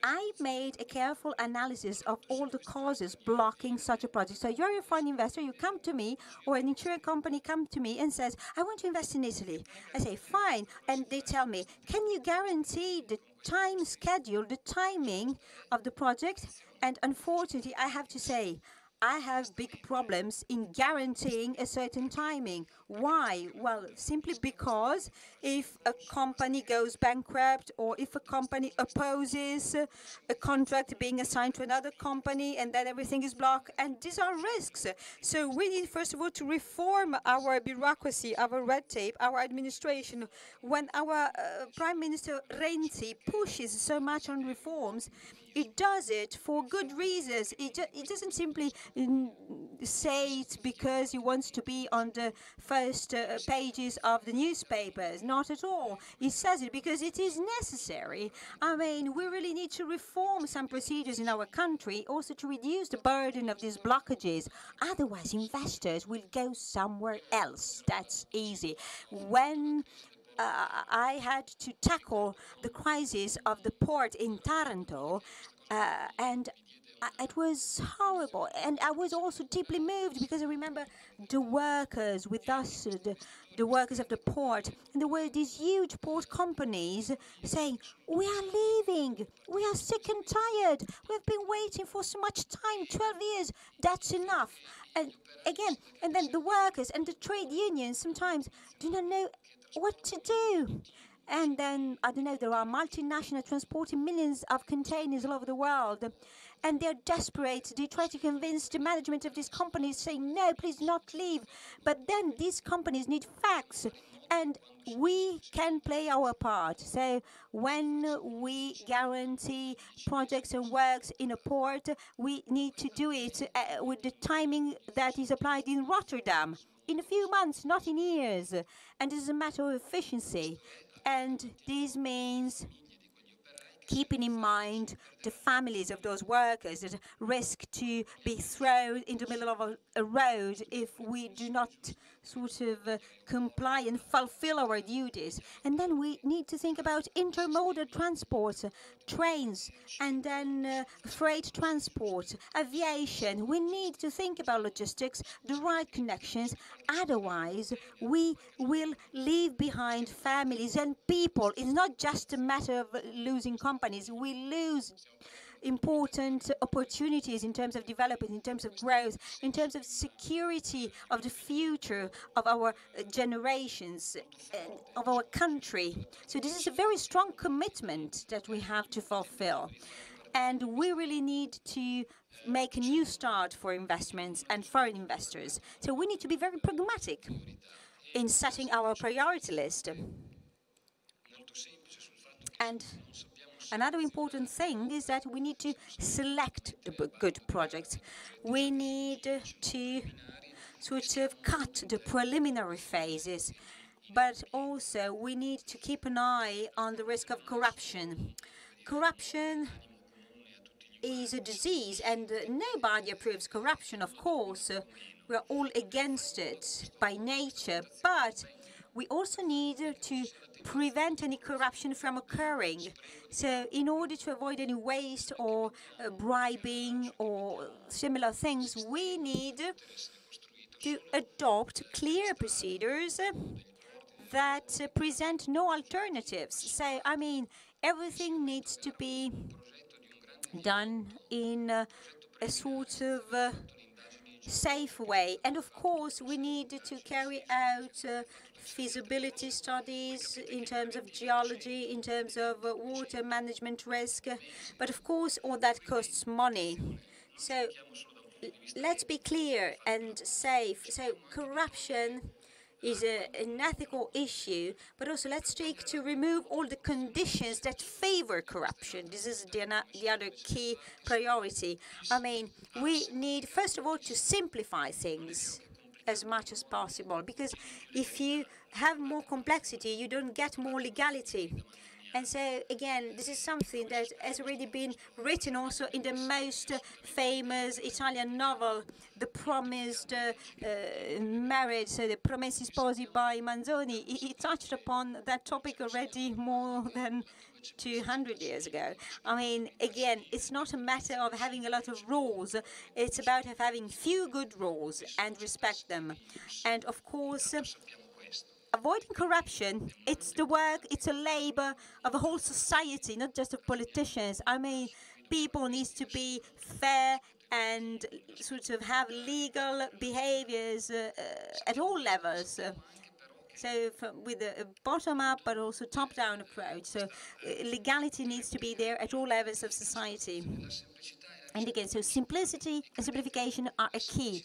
I made a careful analysis of all the causes blocking such a project. So you're a fund investor, you come to me, or an insurance company come to me and says, I want to invest in Italy. I say, fine. And they tell me, can you guarantee the time schedule, the timing of the project. And unfortunately, I have to say, I have big problems in guaranteeing a certain timing. Why? Well, simply because if a company goes bankrupt or if a company opposes a contract being assigned to another company and then everything is blocked, and these are risks. So we need, first of all, to reform our bureaucracy, our red tape, our administration. When our Prime Minister Renzi pushes so much on reforms, it does it for good reasons. It doesn't simply say it because he wants to be on the first pages of the newspapers. Not at all. He says it because it is necessary. I mean, we really need to reform some procedures in our country, also to reduce the burden of these blockages. Otherwise, investors will go somewhere else. That's easy. When I had to tackle the crisis of the port in Taranto, and it was horrible. And I was also deeply moved because I remember the workers with us, the workers of the port, and there were these huge port companies saying, "We are leaving. We are sick and tired. We've been waiting for so much time, 12 years. That's enough." And again, and then the workers and the trade unions sometimes do not know what to do. And then, I don't know, there are multinational transporting millions of containers all over the world. And they're desperate. They try to convince the management of these companies, saying, "No, please not leave." But then these companies need facts. And we can play our part. So when we guarantee projects and works in a port, we need to do it with the timing that is applied in Rotterdam. In a few months, not in years. And this is a matter of efficiency. And this means keeping in mind the families of those workers that risk to be thrown in the middle of a road if we do not sort of comply and fulfill our duties. And then we need to think about intermodal transport, trains, and then freight transport, aviation. We need to think about logistics, the right connections. Otherwise, we will leave behind families and people. It's not just a matter of losing companies. We lose important opportunities in terms of development, in terms of growth, in terms of security of the future of our generations, of our country. So this is a very strong commitment that we have to fulfill. And we really need to make a new start for investments and foreign investors. So we need to be very pragmatic in setting our priority list. And another important thing is that we need to select the good projects. We need to sort of cut the preliminary phases, but also we need to keep an eye on the risk of corruption. Corruption is a disease, and nobody approves corruption, of course. We're all against it by nature, but we also need to prevent any corruption from occurring. So in order to avoid any waste or bribing or similar things, we need to adopt clear procedures that present no alternatives. So, I mean, everything needs to be done in a sort of safe way. And of course, we need to carry out feasibility studies in terms of geology, in terms of water management risk. But of course, all that costs money. So let's be clear and safe. So corruption is an ethical issue, but also let's take to remove all the conditions that favor corruption. This is the other key priority. I mean, we need, first of all, to simplify things as much as possible, because if you have more complexity, you don't get more legality. And so, again, this is something that has already been written also in the most famous Italian novel, The Promised Marriage, so the Promessi Sposi by Manzoni. He touched upon that topic already more than 200 years ago. I mean, again, it's not a matter of having a lot of rules. It's about having few good rules and respect them. And, of course, avoiding corruption, it's the work, it's a labor of a whole society, not just of politicians. I mean, people need to be fair and sort of have legal behaviors at all levels. So with a bottom-up but also top-down approach. So legality needs to be there at all levels of society. And again, so simplicity and simplification are a key.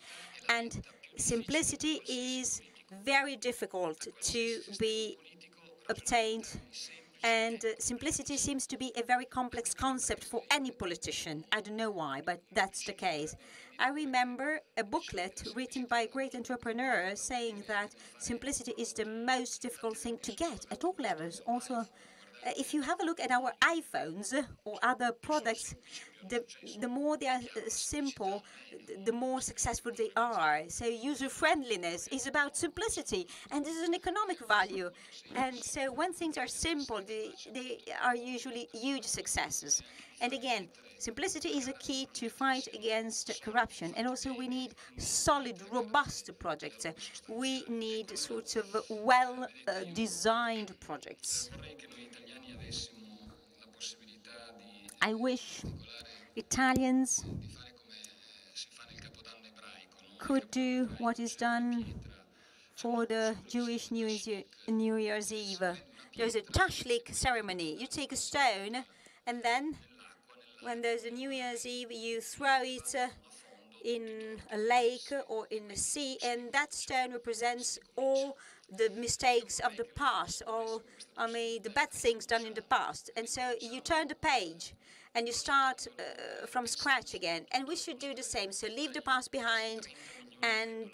And simplicity is very difficult to be obtained. And simplicity seems to be a very complex concept for any politician. I don't know why, but that's the case. I remember a booklet written by a great entrepreneur saying that simplicity is the most difficult thing to get at all levels. Also, if you have a look at our iPhones or other products, the more they are simple, the more successful they are. So user-friendliness is about simplicity, and this is an economic value. And so when things are simple, they are usually huge successes. And again, simplicity is a key to fight against corruption. And also we need solid, robust projects. We need sort of well-designed projects. I wish Italians could do what is done for the Jewish New Year's Eve. There's a tashlik ceremony. You take a stone, and then when there's a New Year's Eve, you throw it in a lake or in the sea, and that stone represents all the mistakes of the past, all, the bad things done in the past. And so you turn the page and you start from scratch again. And we should do the same. So leave the past behind and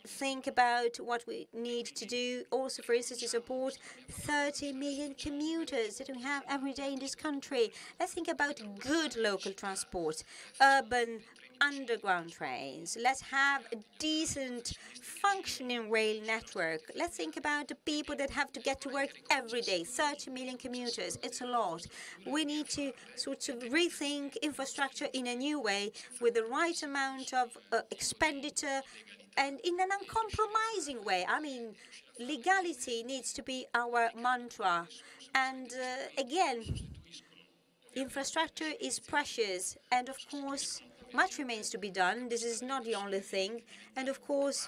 think about what we need to do. Also, for instance, to support 30 million commuters that we have every day in this country. Let's think about good local transport, urban underground trains. Let's have a decent functioning rail network. Let's think about the people that have to get to work every day. 30 million commuters, it's a lot. We need to sort of rethink infrastructure in a new way with the right amount of expenditure and in an uncompromising way. Legality needs to be our mantra. And again, infrastructure is precious, and of course, much remains to be done. This is not the only thing. And of course,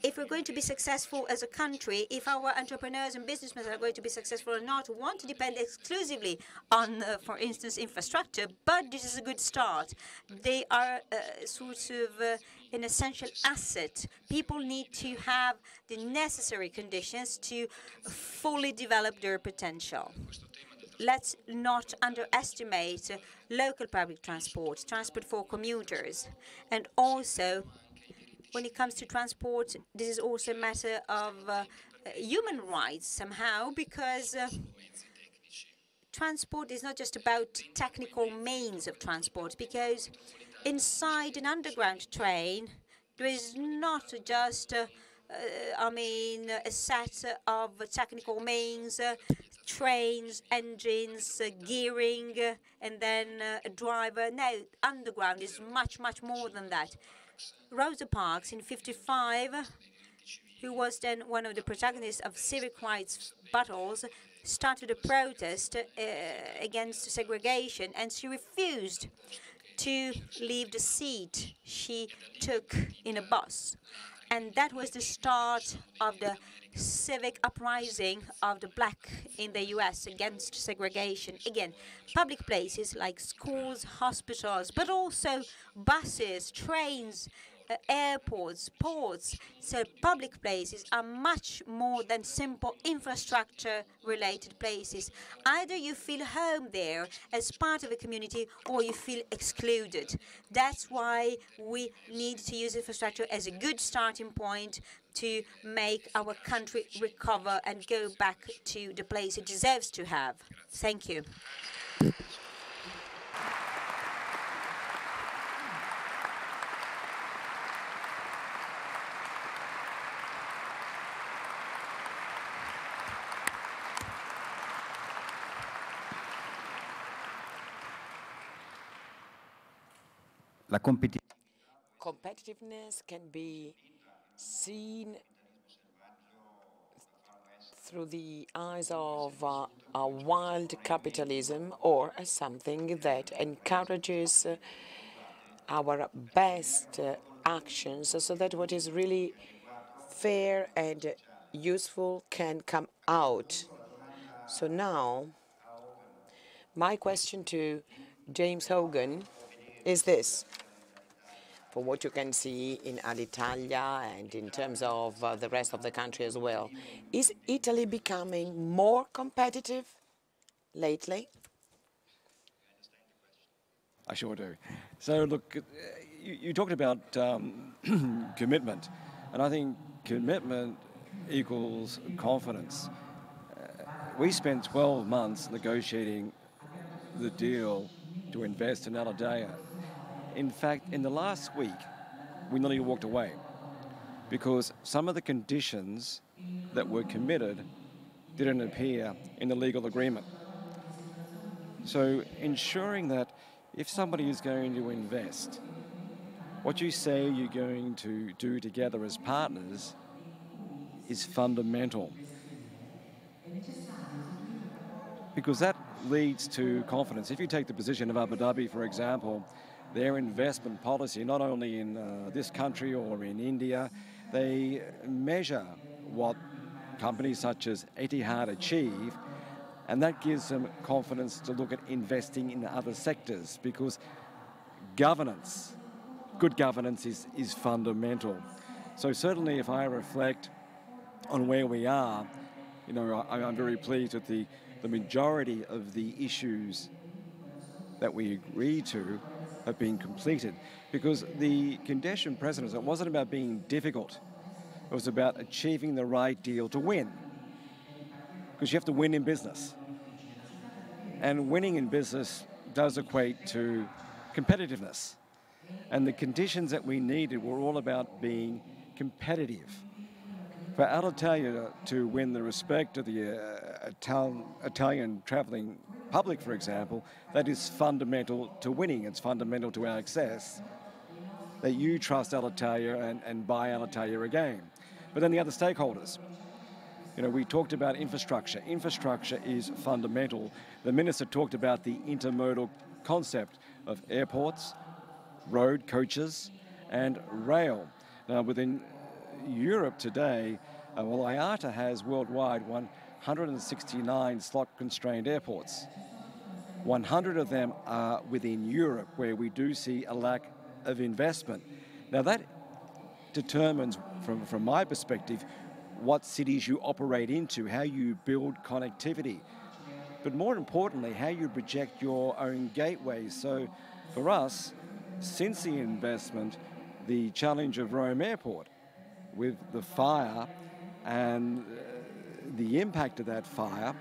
if we're going to be successful as a country, if our entrepreneurs and businessmen are going to be successful or not, want to depend exclusively on, for instance, infrastructure, but this is a good start. They are sort of an essential asset. People need to have the necessary conditions to fully develop their potential. Let's not underestimate local public transport, transport for commuters. And also, when it comes to transport, this is also a matter of human rights somehow, because transport is not just about technical means of transport, because inside an underground train, there is not just a set of technical means, trains, engines, gearing, and then a driver. No, underground is much, much more than that. Rosa Parks in '55, who was then one of the protagonists of civic rights battles, started a protest against segregation, and she refused to leave the seat she took in a bus. And that was the start of the civic uprising of the black in the US against segregation. Again, public places like schools, hospitals, but also buses, trains, airports, ports. So public places are much more than simple infrastructure-related places. Either you feel home there as part of a community, or you feel excluded. That's why we need to use infrastructure as a good starting point to make our country recover and go back to the place it deserves to have. Thank you. Competitiveness can be seen through the eyes of a wild capitalism or as something that encourages our best actions so that what is really fair and useful can come out. So now, my question to James Hogan is this. For what you can see in Alitalia and in terms of the rest of the country as well, is Italy becoming more competitive lately? I sure do. So look, you talked about commitment, and I think commitment equals confidence. We spent 12 months negotiating the deal to invest in Alitalia. In fact, in the last week, we nearly walked away because some of the conditions that were committed didn't appear in the legal agreement. So ensuring that if somebody is going to invest, what you say you're going to do together as partners is fundamental. Because that leads to confidence. If you take the position of Abu Dhabi, for example, their investment policy, not only in this country or in India, they measure what companies such as Etihad achieve, and that gives them confidence to look at investing in other sectors because governance, good governance is fundamental. So certainly if I reflect on where we are, you know, I'm very pleased with the majority of the issues that we agreed to have been completed because the condition precedents, it wasn't about being difficult. It was about achieving the right deal to win because you have to win in business. And winning in business does equate to competitiveness. And the conditions that we needed were all about being competitive. For Alitalia to win the respect of the Italian travelling public, for example, that is fundamental to winning. It's fundamental to our success that you trust Alitalia and buy Alitalia again. But then the other stakeholders. You know, we talked about infrastructure. Infrastructure is fundamental. The minister talked about the intermodal concept of airports, road, coaches, and rail. Now, within Europe today, IATA has worldwide 169 slot-constrained airports. 100 of them are within Europe, where we do see a lack of investment. Now, that determines, from my perspective, what cities you operate into, how you build connectivity, but more importantly, how you project your own gateways. So for us, since the investment, the challenge of Rome Airport with the fire and the impact of that fire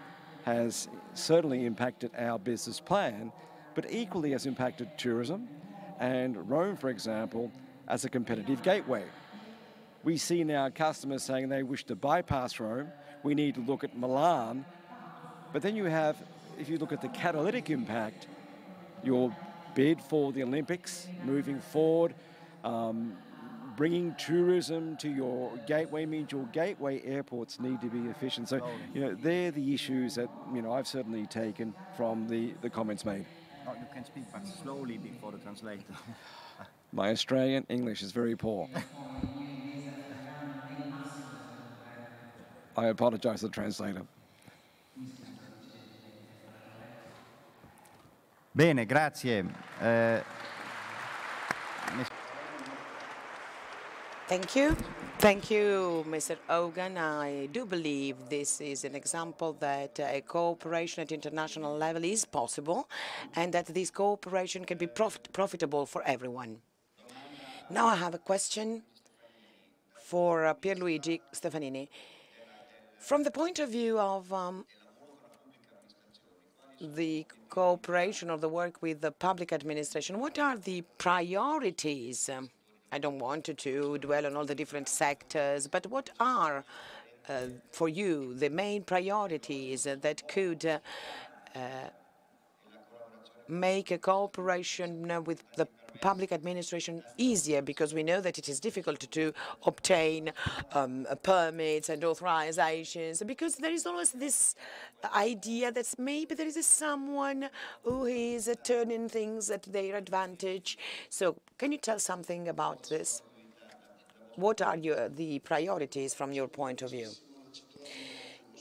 has certainly impacted our business plan, but equally has impacted tourism and Rome, for example, as a competitive gateway. We see now customers saying they wish to bypass Rome. We need to look at Milan. But then you have, if you look at the catalytic impact, your bid for the Olympics moving forward, bringing tourism to your gateway means your gateway airports need to be efficient. So, you know, they're the issues that, you know, I've certainly taken from the comments made. Oh, you can speak but slowly before the translator. My Australian English is very poor. I apologize to the translator. Bene, grazie. Thank you. Thank you, Mr. Hogan. I do believe this is an example that a cooperation at international level is possible and that this cooperation can be profitable for everyone. Now I have a question for Pierluigi Stefanini. From the point of view of the cooperation or the work with the public administration, what are the priorities? I don't want to dwell on all the different sectors, but what are, for you, the main priorities that could make a cooperation with the public administration easier, because we know that it is difficult to obtain permits and authorizations, because there is always this idea that maybe there is someone who is turning things at their advantage. So can you tell something about this? What are the priorities from your point of view?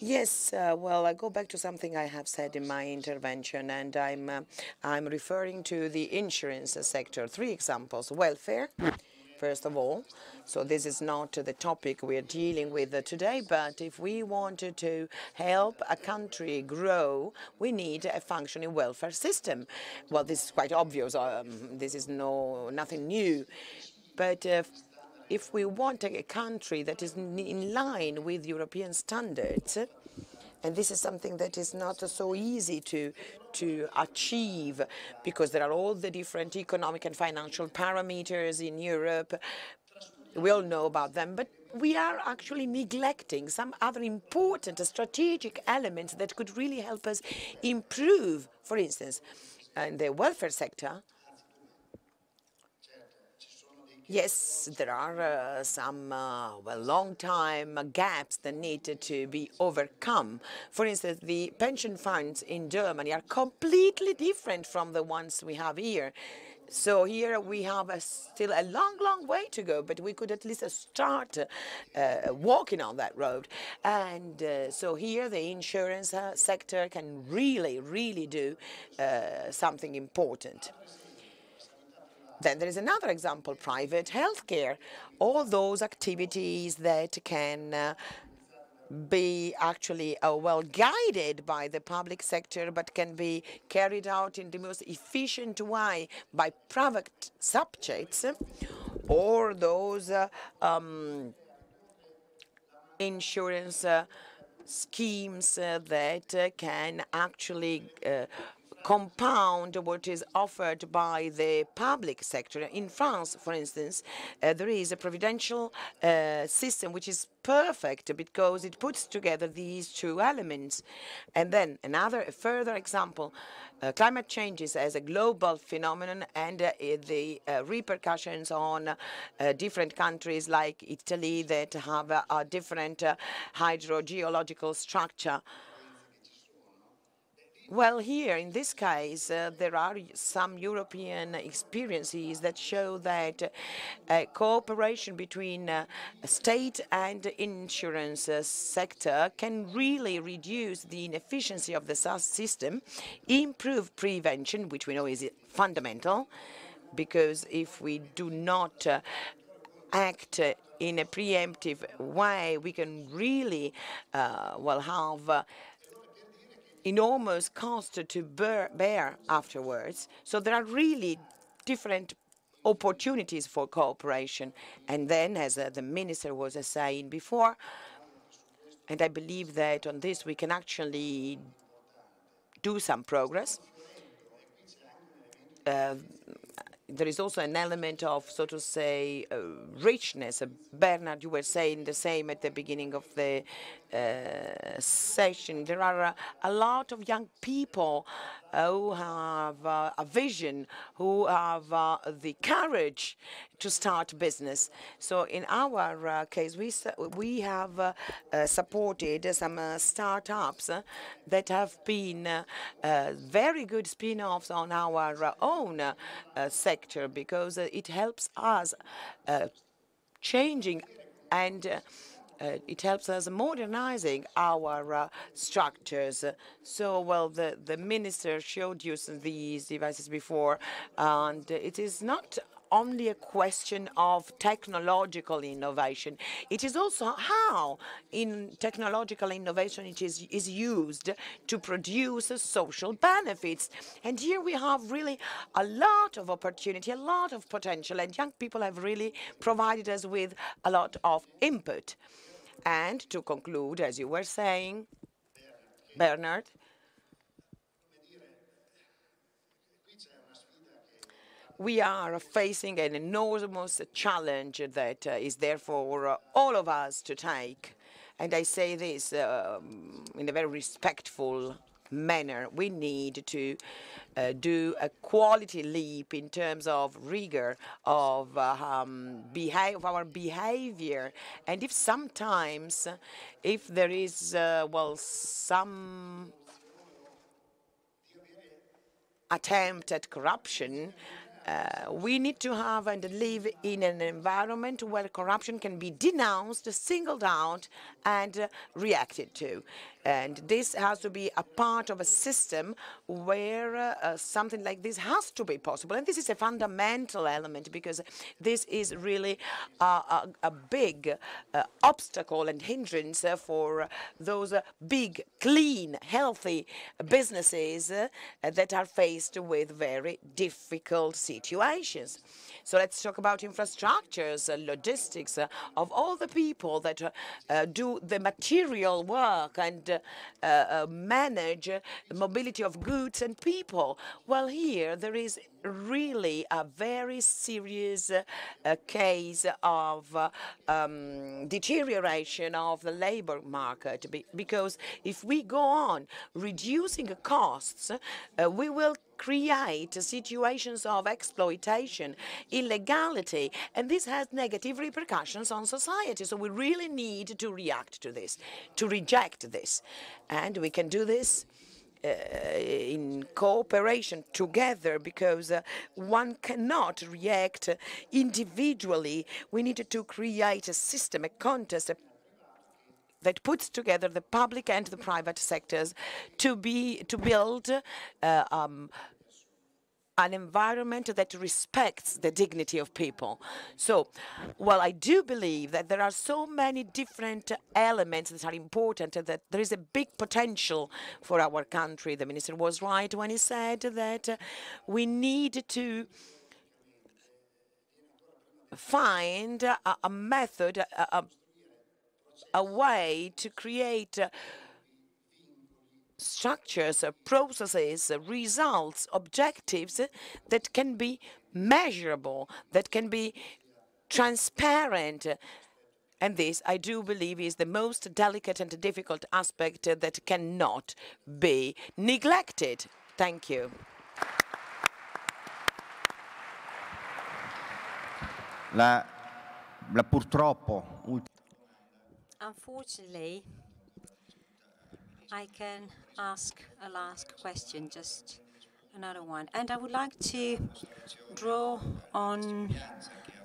Yes, well, I go back to something I have said in my intervention, and I'm referring to the insurance sector. 3 examples. Welfare, first of all. So this is not the topic we are dealing with today, but if we wanted to help a country grow, we need a functioning welfare system. Well, this is quite obvious. This is nothing new. But if we want a country that is in line with European standards, and this is something that is not so easy to achieve, because there are all the different economic and financial parameters in Europe. We all know about them, but we are actually neglecting some other important strategic elements that could really help us improve, for instance, in the welfare sector. Yes, there are some long-time gaps that need to be overcome. For instance, the pension funds in Germany are completely different from the ones we have here. So here we have still a long, long way to go, but we could at least start walking on that road. And so here the insurance sector can really, really do something important. Then there is another example, private healthcare. All those activities that can be actually well guided by the public sector, but can be carried out in the most efficient way by private subjects, or those insurance schemes that can actually compound what is offered by the public sector. In France, for instance, there is a providential system which is perfect because it puts together these 2 elements. And then a further example, climate change is as a global phenomenon, and the repercussions on different countries like Italy that have a different hydrogeological structure. Well, here, in this case, there are some European experiences that show that cooperation between state and insurance sector can really reduce the inefficiency of the system, improve prevention, which we know is fundamental, because if we do not act in a preemptive way, we can really, have enormous cost to bear afterwards. So there are really different opportunities for cooperation. And then, as the minister was saying before, and I believe that on this we can actually do some progress. There is also an element of, so to say, richness. Bernhard, you were saying the same at the beginning of the session. There are a lot of young people who have a vision, who have the courage to start business. So in our case, we have supported some startups that have been very good spin-offs on our own sector, because it helps us changing and it helps us modernizing our structures. So, well, the minister showed you these devices before, and it is not only a question of technological innovation. It is also how in technological innovation it is used to produce social benefits. And here we have really a lot of opportunity, a lot of potential, and young people have really provided us with a lot of input. And to conclude, as you were saying, Bernhard, we are facing an enormous challenge that is there for all of us to take. And I say this in a very respectful manner. We need to do a quality leap in terms of rigor of our behavior. And if sometimes, if there is, well, some attempt at corruption, we need to have and live in an environment where corruption can be denounced, singled out, and reacted to. And this has to be a part of a system where something like this has to be possible. And this is a fundamental element, because this is really a big obstacle and hindrance for those big, clean, healthy businesses that are faced with very difficult situations. So let's talk about infrastructures, logistics, of all the people that do the material work and manage mobility of goods and people. Well, here there is really a very serious case of deterioration of the labor market, because if we go on reducing costs, we will create situations of exploitation, illegality, and this has negative repercussions on society. So we really need to react to this, to reject this. And we can do this in cooperation together, because one cannot react individually. We need to create a system, a context, that puts together the public and the private sectors to build an environment that respects the dignity of people. So, well, I do believe that there are so many different elements that are important, that there is a big potential for our country. The minister was right when he said that we need to find a method, a way to create structures, processes, results, objectives that can be measurable, that can be transparent. And this, I do believe, is the most delicate and difficult aspect that cannot be neglected. Thank you. Purtroppo. Unfortunately, I can ask a last question, just another one. And I would like to draw on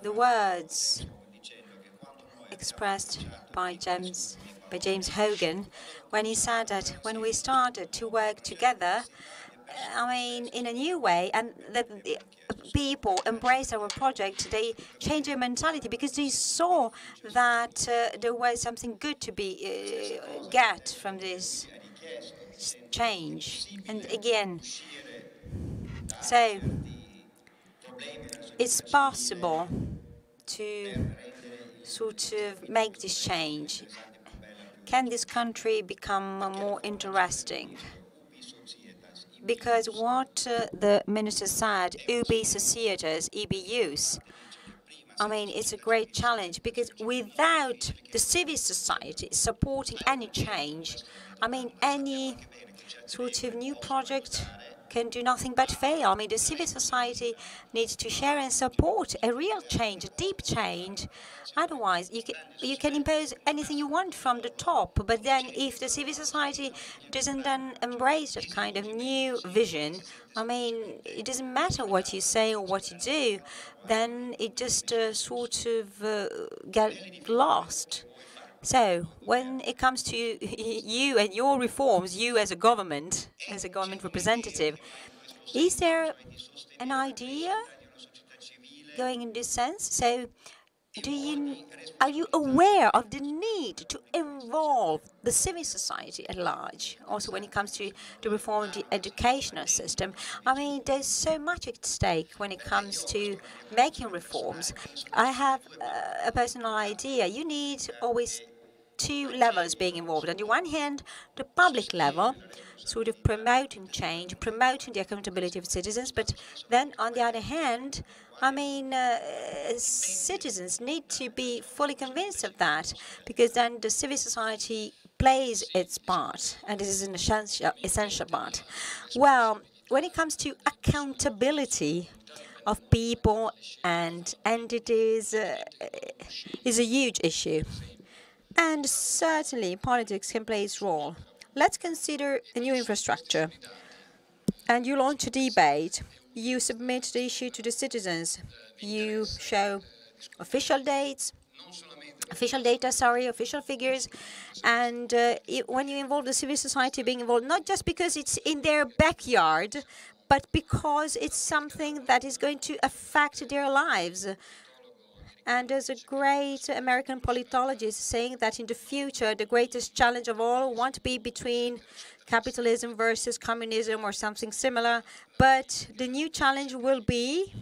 the words expressed by James Hogan when he said that when we started to work together, I mean, in a new way, and that the people embraced our project, they changed their mentality because they saw that there was something good to be get from this change. And again, so it's possible to sort of make this change. Can this country become more interesting? Because what the minister said, UB societies, EBUs, I mean, it's a great challenge, because without the civil society supporting any change, I mean, any sort of new project can do nothing but fail. I mean, the civil society needs to share and support a real change, a deep change. Otherwise, you can impose anything you want from the top, but then if the civil society doesn't then embrace that kind of new vision, I mean, it doesn't matter what you say or what you do, then it just sort of get lost. So when it comes to you and your reforms, you as a government representative, is there an idea going in this sense? So are you aware of the need to involve the civil society at large, also when it comes to the reform of the educational system? I mean, there's so much at stake when it comes to making reforms. I have a personal idea. You need always two levels being involved. On the one hand, the public level, sort of promoting change, promoting the accountability of citizens, but then on the other hand, I mean, citizens need to be fully convinced of that, because then the civil society plays its part, and this is an essential part. Well, when it comes to accountability of people and entities, is a huge issue. And certainly politics can play its role. Let's consider a new infrastructure. And you launch a debate. You submit the issue to the citizens. You show official dates, official data, official figures. And when you involve the civil society being involved, not just because it's in their backyard, but because it's something that is going to affect their lives. And there's a great American politologist saying that in the future, the greatest challenge of all won't be between capitalism versus communism or something similar, but the new challenge will be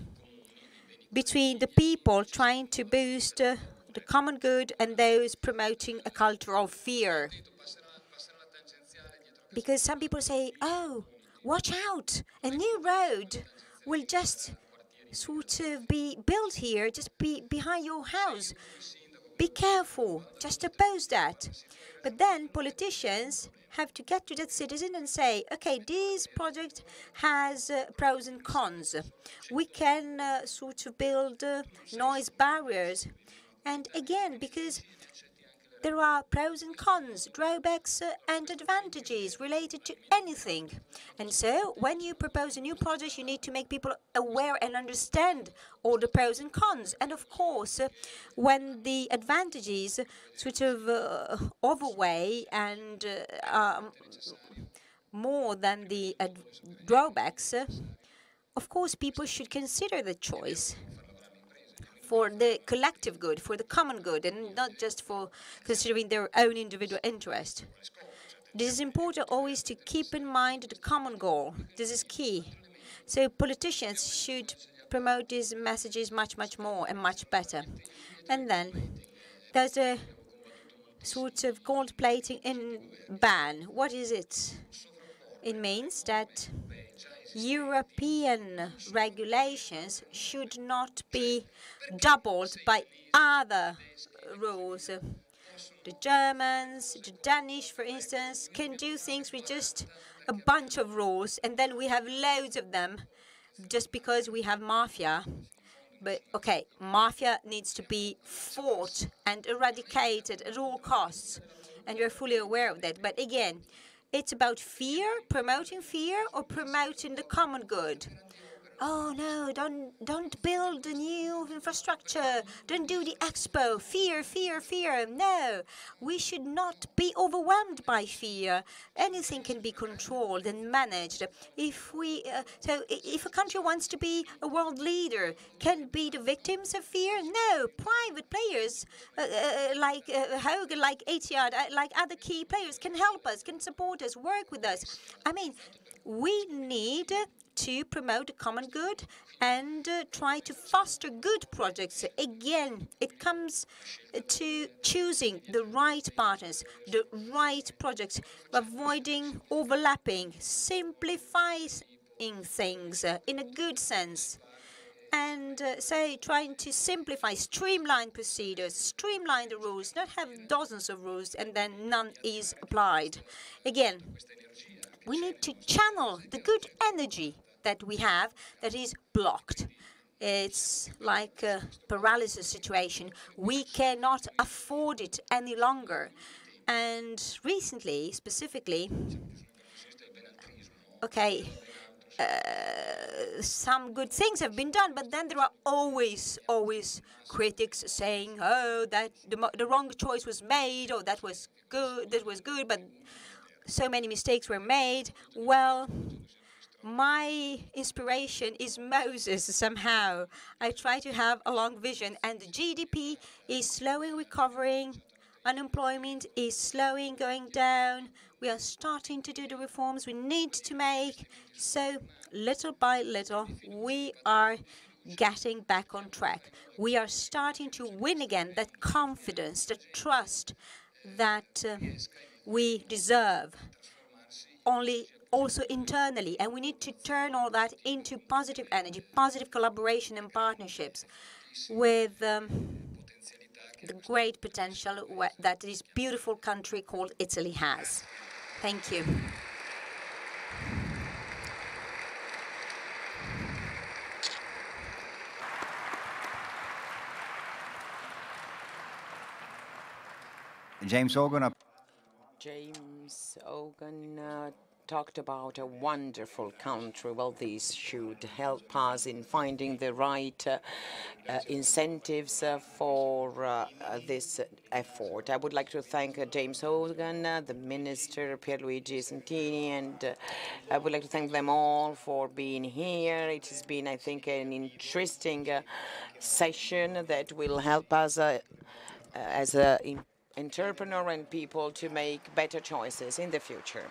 between the people trying to boost the common good and those promoting a culture of fear. Because some people say, oh, watch out, a new road will just sort of be built here, just be behind your house. Be careful, just oppose that. But then politicians have to get to that citizen and say, okay, this project has pros and cons. We can sort of build noise barriers. And again, because there are pros and cons, drawbacks and advantages related to anything. And so when you propose a new project, you need to make people aware and understand all the pros and cons. And of course, when the advantages sort of overweigh and more than the drawbacks, of course, people should consider the choice for the collective good, for the common good, and not just for considering their own individual interest. This is important always to keep in mind the common goal. This is key. So politicians should promote these messages much, much more and much better. And then there's a sort of gold plating in ban. What is it? It means that European regulations should not be doubled by other rules. The Germans, the Danish, for instance, can do things with just a bunch of rules, and then we have loads of them just because we have mafia. But, okay, mafia needs to be fought and eradicated at all costs, and you're fully aware of that. But again, it's about fear, promoting fear, or promoting the common good. Oh no, don't build a new infrastructure. Don't do the expo. Fear, fear, fear. No, we should not be overwhelmed by fear. Anything can be controlled and managed. If a country wants to be a world leader, can be the victims of fear? No, private players like Hogan, like Etihad, like other key players can help us, can support us, work with us. I mean, we need to promote the common good and try to foster good projects. Again, it comes to choosing the right partners, the right projects, avoiding overlapping, simplifying things in a good sense. And trying to simplify, streamline procedures, streamline the rules, not have dozens of rules and then none is applied. Again, we need to channel the good energy that we have that is blocked. It's like a paralysis situation. We cannot afford it any longer. And recently, specifically, okay, some good things have been done, but then there are always critics saying, oh, that the wrong choice was made, or that was good, but so many mistakes were made. Well, my inspiration is Moses somehow. I try to have a long vision, and the GDP is slowly recovering. Unemployment is slowly going down. We are starting to do the reforms we need to make. So little by little, we are getting back on track. We are starting to win again that confidence, that trust that we deserve. Also internally, and we need to turn all that into positive energy, positive collaboration and partnerships with the great potential that this beautiful country called Italy has. Thank you. James Hogan. James Hogan talked about a wonderful country. Well, this should help us in finding the right incentives for this effort. I would like to thank James Hogan, the Minister, Pierluigi Santini, and I would like to thank them all for being here. It has been, I think, an interesting session that will help us as an entrepreneur and people to make better choices in the future.